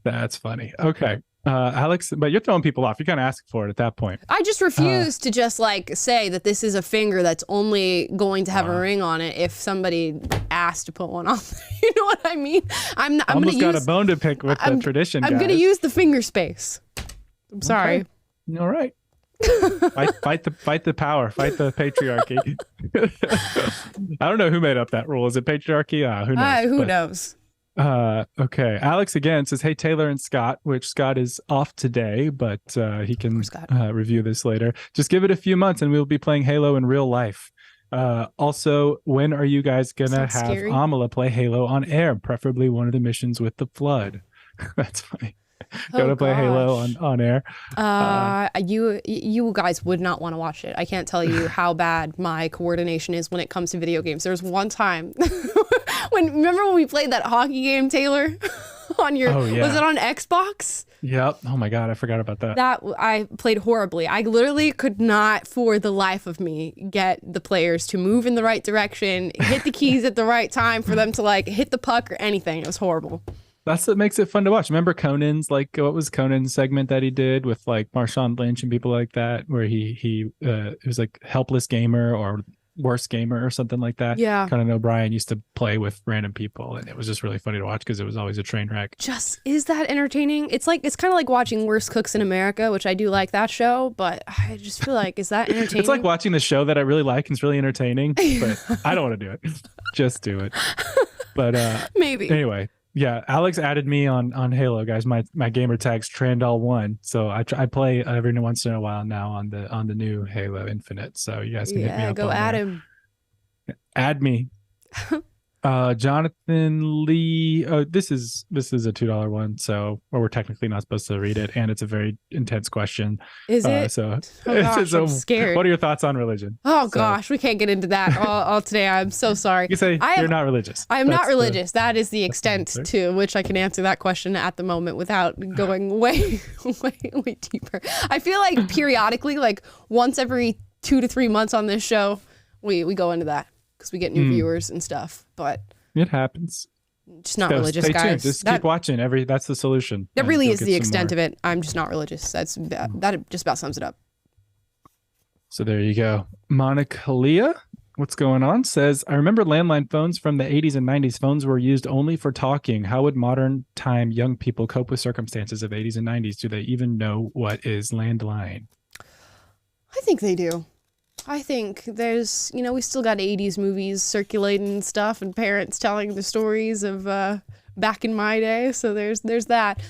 That's funny. Okay. Alex, but you're throwing people off. You're kind of asking for it at that point. I just refuse to just like say that this is a finger that's only going to have a ring on it if somebody asked to put one on. You know what I mean? I'm going to Almost got use a bone to pick with the tradition, I'm guys. going to use the finger space. I'm sorry. Okay. All right. fight the power. Fight the patriarchy. I don't know who made up that rule. Is it patriarchy? Who knows? Who But knows? Okay. Alex again says, "Hey Taylor and Scott," which Scott is off today, but he can review this later. "Just give it a few months and we'll be playing Halo in real life. Also, when are you guys gonna have scary. Amala play Halo on air? Preferably one of the missions with the flood." That's funny. Gonna play Halo on air. You guys would not want to watch it. I can't tell you how bad my coordination is when it comes to video games. There was one time remember when we played that hockey game, Taylor? On your was it on Xbox? Yep. Oh my God, I forgot about that. That I played horribly. I literally could not, for the life of me, get the players to move in the right direction, hit the keys at the right time for them to like hit the puck or anything. It was horrible. That's what makes it fun to watch. Remember Conan's, like, what was Conan's segment that he did with like Marshawn Lynch and people like that, where he it was like Helpless Gamer or Worst Gamer or something like that. Yeah. Conan O'Brien used to play with random people, and it was just really funny to watch because it was always a train wreck. Just, is that entertaining? It's kind of like watching Worst Cooks in America, which I do like that show, but I just feel like, is that entertaining? It's like watching the show that I really like and it's really entertaining, but I don't want to do it. Just do it. But maybe. Anyway. Yeah, Alex added me on Halo, guys. My gamer tag's Trandall1, so I play every once in a while now on the new Halo Infinite. So you guys can hit me up. Go add him. Add me. Jonathan Lee. Oh, this is a $2 one, so we're technically not supposed to read it, and it's a very intense question. Is it? So, oh gosh, I'm scared. What are your thoughts on religion? Oh gosh, we can't get into that all today. I'm so sorry. You say you're not religious. I am not religious. That is the extent to which I can answer that question at the moment without going way deeper. I feel like periodically, like once every 2 to 3 months on this show, we go into that because we get new viewers and stuff. But it happens. Just not religious, stay guys. Tuned. Just keep watching. That's the solution. That really is the extent of it. I'm just not religious. That just about sums it up. So there you go. Monica Leah, what's going on? Says, "I remember landline phones from the 80s and 90s. Phones were used only for talking. How would modern time young people cope with circumstances of 80s and 90s? Do they even know what is landline?" I think they do. I think there's, we still got 80s movies circulating and stuff, and parents telling the stories of back in my day. So there's that.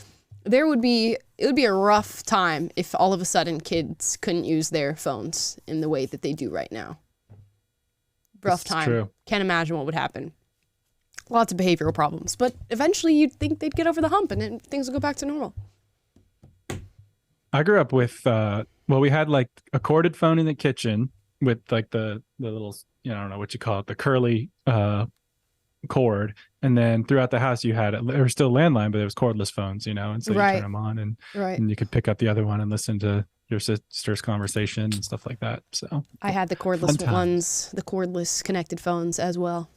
It would be a rough time if all of a sudden kids couldn't use their phones in the way that they do right now. Rough time. True. Can't imagine what would happen. Lots of behavioral problems, but eventually you'd think they'd get over the hump and then things would go back to normal. I grew up with, we had like a corded phone in the kitchen with like the little, I don't know what you call it, the curly cord. And then throughout the house, you had, it was still landline, but it was cordless phones, and so you turn them on and you could pick up the other one and listen to your sister's conversation and stuff like that. So I had the cordless ones, the cordless connected phones as well.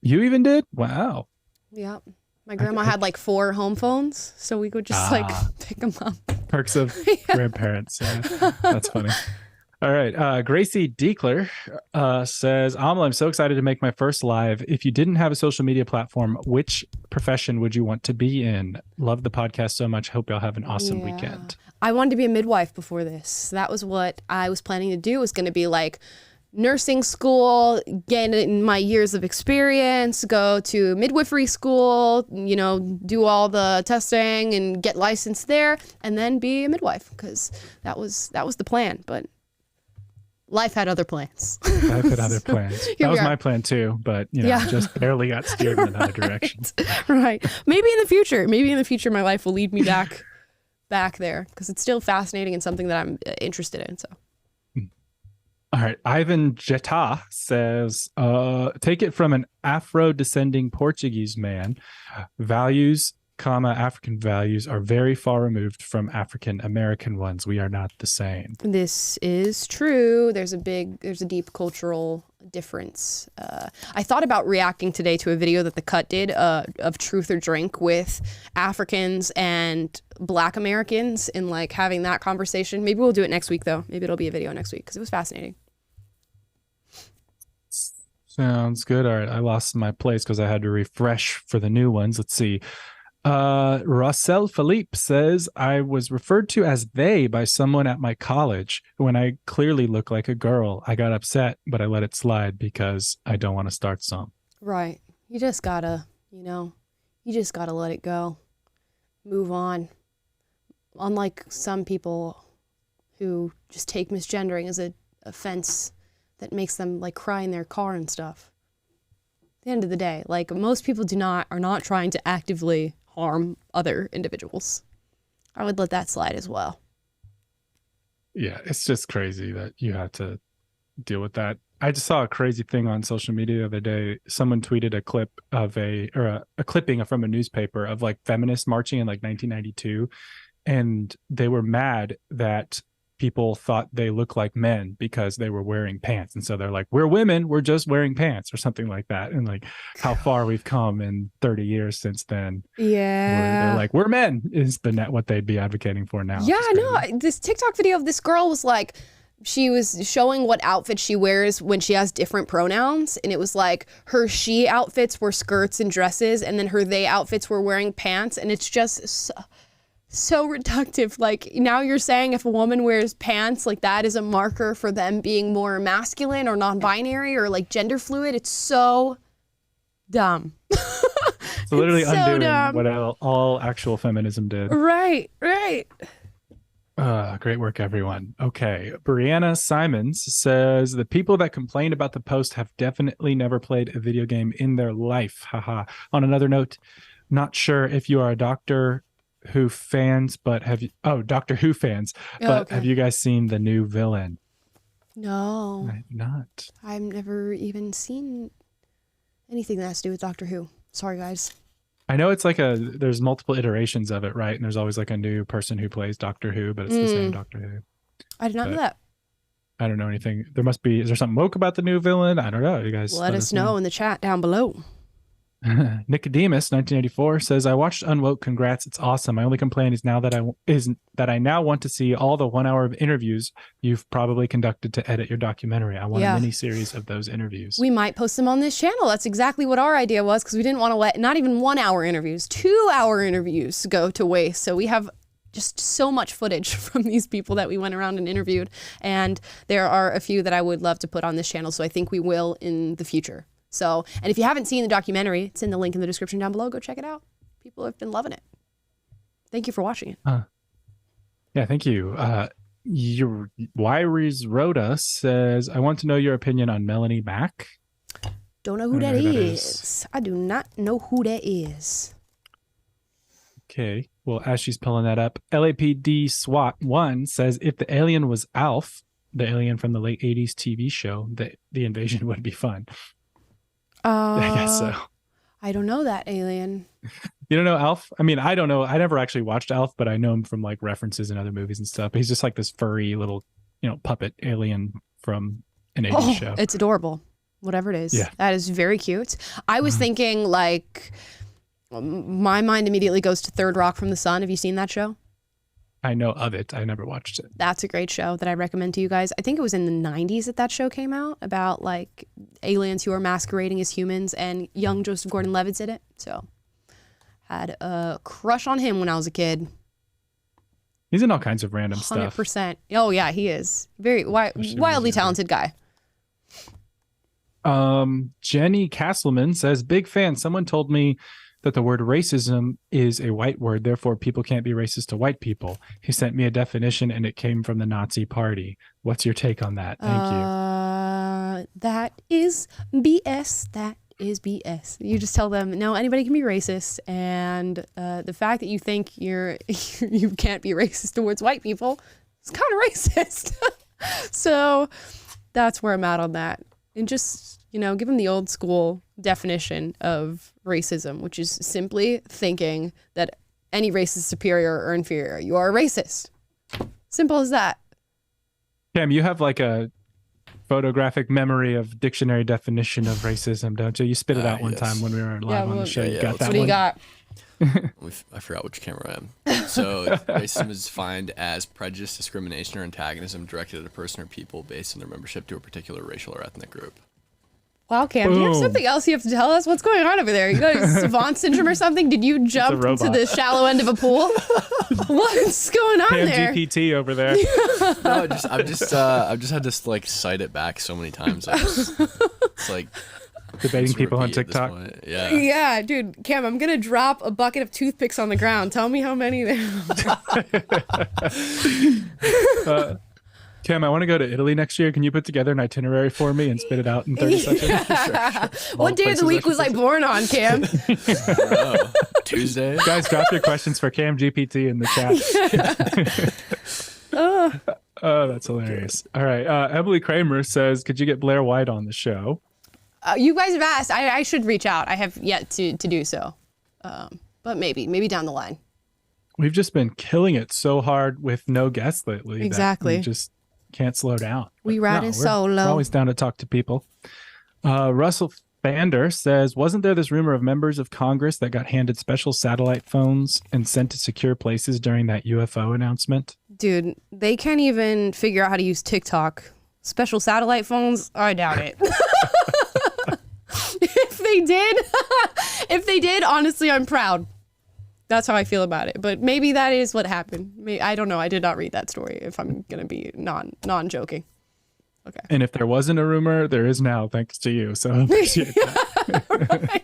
You even did? Wow. Yeah. My grandma had like 4 home phones, so we could just pick them up. Perks of grandparents. Yeah. That's funny. All right. Gracie Diekler says, "Amala, I'm so excited to make my first live. If you didn't have a social media platform, which profession would you want to be in? Love the podcast so much. Hope y'all have an awesome weekend." I wanted to be a midwife before this. That was what I was planning to do. It was going to be like nursing school, gain my years of experience, go to midwifery school, do all the testing and get licensed there, and then be a midwife, because that was the plan. But life had other plans. Life had other plans. That was my plan too, but just barely got steered in another direction. Right. Maybe in the future, my life will lead me back there, because it's still fascinating and something that I'm interested in. So. All right. Ivan Jetta says, "Take it from an Afro-descending Portuguese man. Values, African values are very far removed from African American ones. We are not the same." This is true. There's a deep cultural difference. I thought about reacting today to a video that The Cut did of Truth or Drink with Africans and Black Americans, and like having that conversation. Maybe we'll do it next week though. Maybe it'll be a video next week, because it was fascinating. Sounds good. All right. I lost my place because I had to refresh for the new ones. Let's see. Russell Philippe says, "I was referred to as they by someone at my college when I clearly look like a girl. I got upset, but I let it slide because I don't want to start some." Right. You just gotta, You just gotta let it go. Move on. Unlike some people who just take misgendering as a offense that makes them like cry in their car and stuff. At the end of the day, like most people are not trying to actively harm other individuals. I would let that slide as well. Yeah, it's just crazy that you have to deal with that. I just saw a crazy thing on social media the other day. Someone tweeted a clip of a clipping from a newspaper of like feminists marching in like 1992, and they were mad that people thought they looked like men because they were wearing pants. And so they're like, we're women, we're just wearing pants or something like that. And like how far we've come in 30 years since then. Yeah. They're like, we're men is what they'd be advocating for now. Yeah, no, this TikTok video of this girl was like, she was showing what outfit she wears when she has different pronouns. And it was like her she outfits were skirts and dresses. And then her they outfits were wearing pants. And it's just so reductive. Like now you're saying if a woman wears pants, like that is a marker for them being more masculine or non-binary or like gender fluid. It's so dumb. It's literally so undoing dumb. what all actual feminism did. Right, right. Great work, everyone. Okay. Brianna Simons says the people that complained about the post have definitely never played a video game in their life. Haha. On another note, not sure if you are a Doctor Who fans, but Doctor Who fans, but have you guys seen the new villain? No. I have not. I've never even seen anything that has to do with Doctor Who. Sorry, guys. I know it's like there's multiple iterations of it, right? And there's always like a new person who plays Doctor Who, but it's the same Doctor Who. I did not know that. I don't know anything. Is there something woke about the new villain? I don't know. You guys let us know in the chat down below. Nicodemus 1984 says, I watched Unwoke. Congrats, it's awesome. My only complaint is that I now want to see all the 1 hour of interviews you've probably conducted to edit your documentary. I want a mini series of those interviews. We might post them on this channel. That's exactly what our idea was, because we didn't want to let not even 1 hour interviews, 2 hour interviews go to waste. So we have just so much footage from these people that we went around and interviewed, and there are a few that I would love to put on this channel. So I think we will in the future. So, and if you haven't seen the documentary, it's in the link in the description down below. Go check it out. People have been loving it. Thank you for watching it. Yeah, thank you. Your Wyries Rhoda says, I want to know your opinion on Melanie Mack. Don't know who that is. I do not know who that is. Okay. Well, as she's pulling that up, LAPD SWAT 1 says if the alien was Alf, the alien from the late 80s TV show, the invasion would be fun. I guess so. I don't know that alien. You don't know Alf? I mean, I don't know. I never actually watched Alf, but I know him from like references in other movies and stuff. He's just like this furry little, puppet alien from an 80s show. It's adorable. Whatever it is. Yeah. That is very cute. I was thinking like, my mind immediately goes to Third Rock from the Sun. Have you seen that show? I know of it. I never watched it. That's a great show that I recommend to you guys. I think it was in the 90s that show came out, about like aliens who are masquerading as humans, and young Joseph Gordon-Levitt's in it. So had a crush on him when I was a kid. He's in all kinds of random stuff. 100%. Oh yeah, he is. Very wildly talented guy. Jenny Castleman says, big fan. Someone told me that the word racism is a white word, therefore people can't be racist to white people. He sent me a definition and it came from the Nazi Party. What's your take on that? Thank you. That is BS. That is BS. You just tell them, no, anybody can be racist, and the fact that you think you can't be racist towards white people is kind of racist. So that's where I'm at on that. And just, give them the old school definition of racism, which is simply thinking that any race is superior or inferior. You are a racist. Simple as that. Cam, you have like a photographic memory of dictionary definition of racism, don't you? You spit it out one time when we were live on the show. You got that what do you got? I forgot which camera I am. So racism is defined as prejudice, discrimination, or antagonism directed at a person or people based on their membership to a particular racial or ethnic group. Wow, Cam, do you have something else you have to tell us? What's going on over there? You got savant syndrome or something? Did you jump to the shallow end of a pool? What's going on there? GPT over there. No, I've just had to like cite it back so many times. It's like Debating people on Repeat at this TikTok. point. Yeah. Yeah, dude, Cam, I'm gonna drop a bucket of toothpicks on the ground. Tell me how many there are. Cam, I want to go to Italy next year. Can you put together an itinerary for me and spit it out in 30 seconds? What day of the week was I born on, Cam? Tuesday. Guys, drop your questions for Cam GPT in the chat. Oh, that's hilarious. All right. Emily Kramer says, could you get Blair White on the show? You guys have asked. I should reach out. I have yet to do so. But maybe down the line. We've just been killing it so hard with no guests lately. Exactly. That we just can't slow down. We riding solo. We're always down to talk to people. Russell Fander says, wasn't there this rumor of members of Congress that got handed special satellite phones and sent to secure places during that UFO announcement? Dude, they can't even figure out how to use TikTok. Special satellite phones? I doubt it. If they did, honestly, I'm proud. That's how I feel about it. But maybe that is what happened. I don't know. I did not read that story, if I'm going to be non-joking. Okay. And if there wasn't a rumor, there is now, thanks to you. So I appreciate that.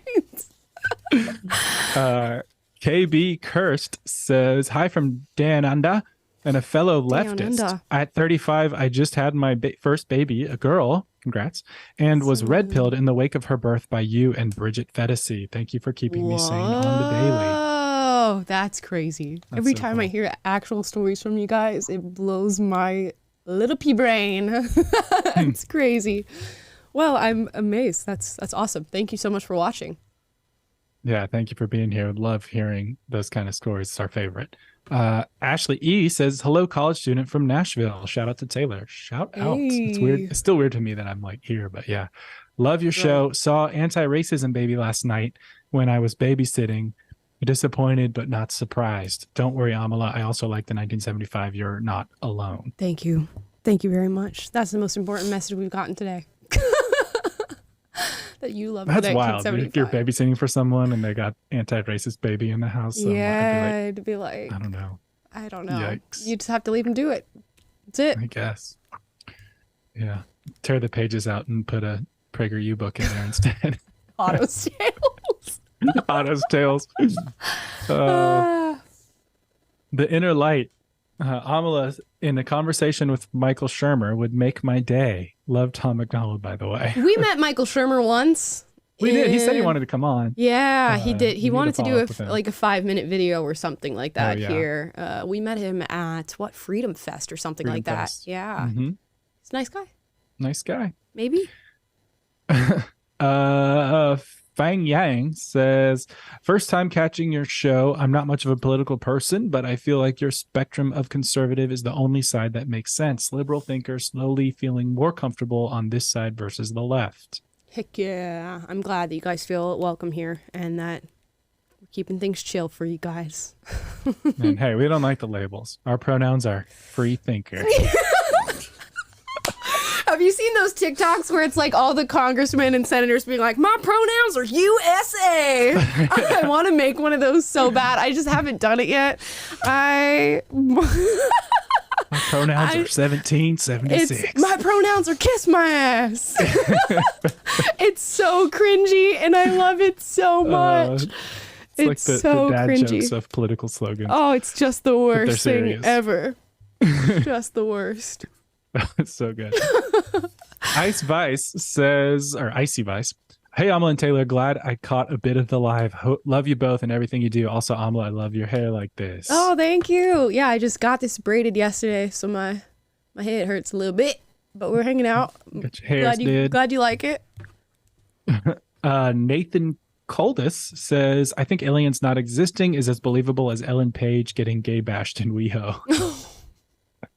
Right. KB Kirst says, hi from Dan Anda and a fellow Dan leftist. Anda. At 35, I just had my first baby, a girl. Congrats. And was red-pilled in the wake of her birth by you and Bridget Fetisi. Thank you for keeping me sane on the daily. Oh, that's crazy. Every time I hear actual stories from you guys, it blows my little pea brain. It's crazy. Well, I'm amazed. That's awesome. Thank you so much for watching. Yeah, thank you for being here. Love hearing those kind of stories. It's our favorite. Ashley E says, hello, college student from Nashville. Shout out to Taylor. Shout out. It's weird. It's still weird to me that I'm like here, but yeah. Love your show. Saw Anti-Racism Baby last night when I was babysitting. Disappointed, but not surprised. Don't worry, Amala. I also like the 1975 You're Not Alone. Thank you. Thank you very much. That's the most important message we've gotten today. That you love. That's wild. You're babysitting for someone and they got Anti-Racist Baby in the house. So yeah, I'd be like, I don't know. Yikes. You just have to leave him do it. That's it. I guess. Yeah. Tear the pages out and put a PragerU book in there instead. Otto's Tales. Otto's Tales. The Inner Light. Amala, in a conversation with Michael Shermer, would make my day. Love Tom McDonald, by the way. We met Michael Shermer once. We did. He said he wanted to come on. Yeah, he did. He wanted to do a 5-minute video or something like that here. We met him at Freedom Fest or something like that. Yeah. Mm-hmm. He's a nice guy. Nice guy. Maybe. Fang Yang says, first time catching your show. I'm not much of a political person, but I feel like your spectrum of conservative is the only side that makes sense. Liberal thinker slowly feeling more comfortable on this side versus the left. Heck yeah. I'm glad that you guys feel welcome here and that we're keeping things chill for you guys. And hey, we don't like the labels. Our pronouns are free thinker. Have you seen those TikToks where it's like all the congressmen and senators being like, my pronouns are USA? I want to make one of those so bad. I just haven't done it yet. My pronouns are 1776. My pronouns are kiss my ass. It's so cringy and I love it so much. It's like the dad cringy. Jokes of political slogans. Oh, it's just the worst thing serious. ever. Just the worst. It's so good. Icy Vice, hey, Amala and Taylor, glad I caught a bit of the live. Love you both and everything you do. Also, Amala, I love your hair like this. Oh, thank you. Yeah, I just got this braided yesterday, so my head hurts a little bit, but we're hanging out. Got your hair glad you like it. Nathan Coldus says, I think aliens not existing is as believable as Ellen Page getting gay bashed in WeHo.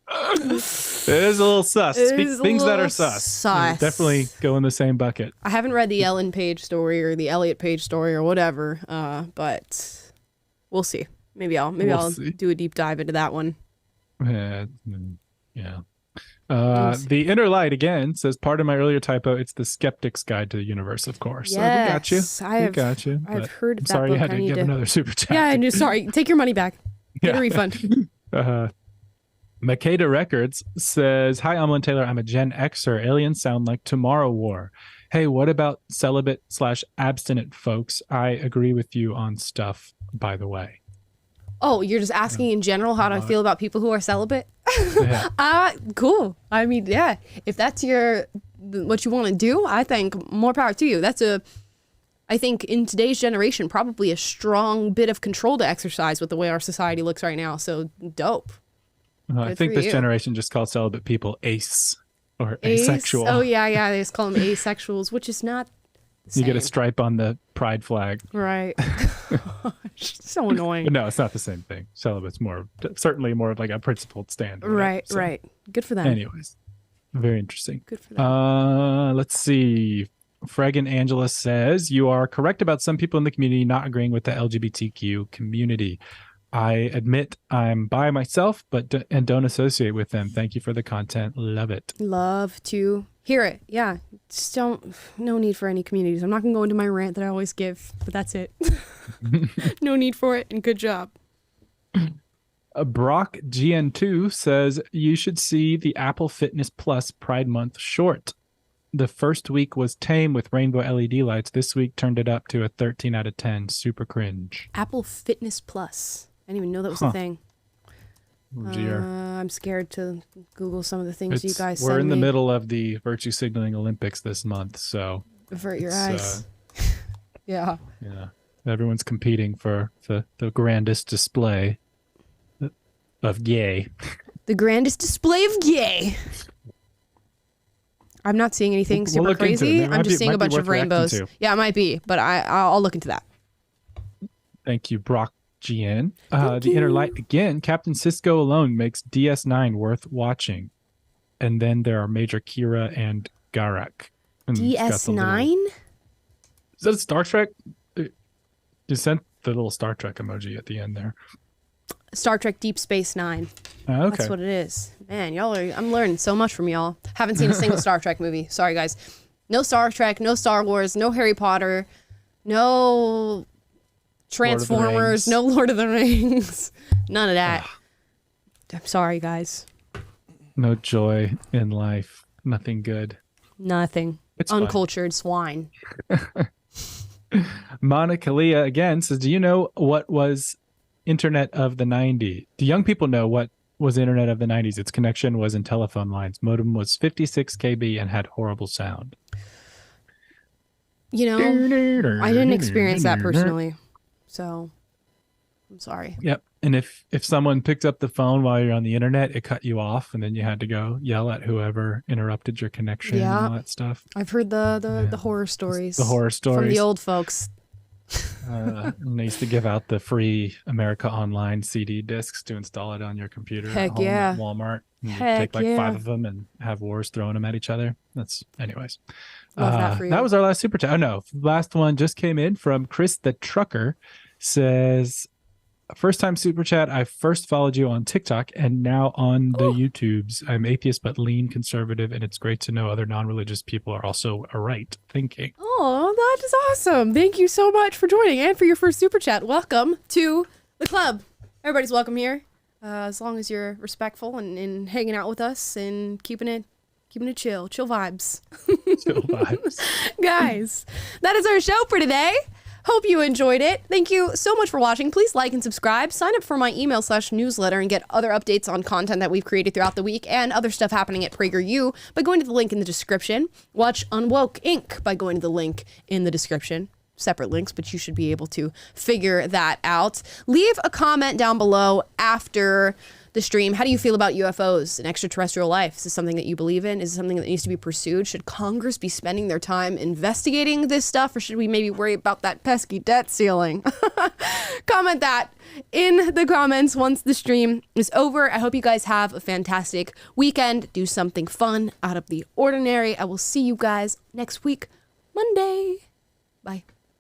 It is a little sus. Things that are sus. Definitely go in the same bucket. I haven't read the Ellen Page story or the Elliot Page story or whatever, but we'll see. Maybe I'll do a deep dive into that one. Yeah. The Inner Light again says, part of my earlier typo, it's the Skeptic's Guide to the Universe, of course. Yes, so we got you. I've heard of that sorry book. You had to give another super chat. Yeah, I'm just sorry. Take your money back. Get a refund. Makeda Records says, "Hi, I'm Lynn Taylor. I'm a Gen Xer. Aliens sound like Tomorrow War. Hey, what about celibate/abstinent folks? I agree with you on stuff, by the way." Oh, you're just asking in general how do I feel about people who are celibate? Yeah. Cool. I mean, yeah, if that's what you want to do, I think more power to you. I think in today's generation, probably a strong bit of control to exercise with the way our society looks right now. So dope. I think this generation just calls celibate people ace or asexual. Oh, yeah. They just call them asexuals, which is not the same. You get a stripe on the pride flag. Right. So annoying. But no, it's not the same thing. Celibate's certainly more of like a principled stand. Right, right. Good for them. Anyways, very interesting. Good for them. Let's see. Fragan Angela says, "You are correct about some people in the community not agreeing with the LGBTQ community. I admit I'm bi myself, and don't associate with them. Thank you for the content. Love it." Love to hear it. Yeah. Just no need for any communities. I'm not going to go into my rant that I always give, but that's it. No need for it, and good job. Brock GN2 says, "You should see the Apple Fitness Plus Pride Month short. The first week was tame with rainbow LED lights. This week turned it up to a 13 out of 10. Super cringe." Apple Fitness Plus. I didn't even know that was a thing. Oh, dear. I'm scared to Google some of the things you guys send me. We're in the middle of the virtue signaling Olympics this month, so avert your eyes. Yeah. Yeah. Everyone's competing for the grandest display of gay. The grandest display of gay. I'm not seeing anything super crazy. I'm just seeing a bunch of rainbows. Yeah, it might be, but I'll look into that. Thank you, Brock GN. The Inner Light again. Captain Sisko alone makes DS9 worth watching. And then there are Major Kira and Garak. And DS9? Is that a Star Trek? You sent the little Star Trek emoji at the end there. Star Trek Deep Space Nine. Okay. That's what it is. Man, I'm learning so much from y'all. Haven't seen a single Star Trek movie. Sorry, guys. No Star Trek, no Star Wars, no Harry Potter, no Transformers, no Lord of the Rings. None of that. I'm sorry, guys. No joy in life. Nothing good. Nothing. It's uncultured swine. Monica Leah again says, "Do you know what was Internet of the 90s? Do young people know what was Internet of the 90s? Its connection was in telephone lines. Modem was 56 KB and had horrible sound." You know, I didn't experience that personally, so I'm sorry. Yep. And if someone picked up the phone while you're on the internet, it cut you off, and then you had to go yell at whoever interrupted your connection and all that stuff. I've heard the horror stories. The horror stories from the old folks. And they used to give out the free America Online CD discs to install it on your computer Heck at home yeah. at Walmart. And Heck take like yeah. 5 of them and have wars throwing them at each other. Anyways. Love that for you. That was our last super chat. Oh no, last one just came in from Chris the Trucker. Says, "First time super chat. I first followed you on TikTok and now on the YouTubes. I'm atheist but lean conservative, and it's great to know other non-religious people are also right thinking." Oh, that is awesome. Thank you so much for joining and for your first super chat. Welcome to the club. Everybody's welcome here. As long as you're respectful and hanging out with us and keeping it chill vibes. Chill vibes. Guys, that is our show for today. Hope you enjoyed it. Thank you so much for watching. Please like and subscribe. Sign up for my email/newsletter and get other updates on content that we've created throughout the week and other stuff happening at PragerU by going to the link in the description. Watch Unwoke Inc. by going to the link in the description. Separate links, but you should be able to figure that out. Leave a comment down below after the stream. How do you feel about UFOs and extraterrestrial life? Is this something that you believe in? Is it something that needs to be pursued? Should Congress be spending their time investigating this stuff, or should we maybe worry about that pesky debt ceiling? Comment that in the comments once the stream is over. I hope you guys have a fantastic weekend. Do something fun out of the ordinary. I will see you guys next week, Monday. Bye.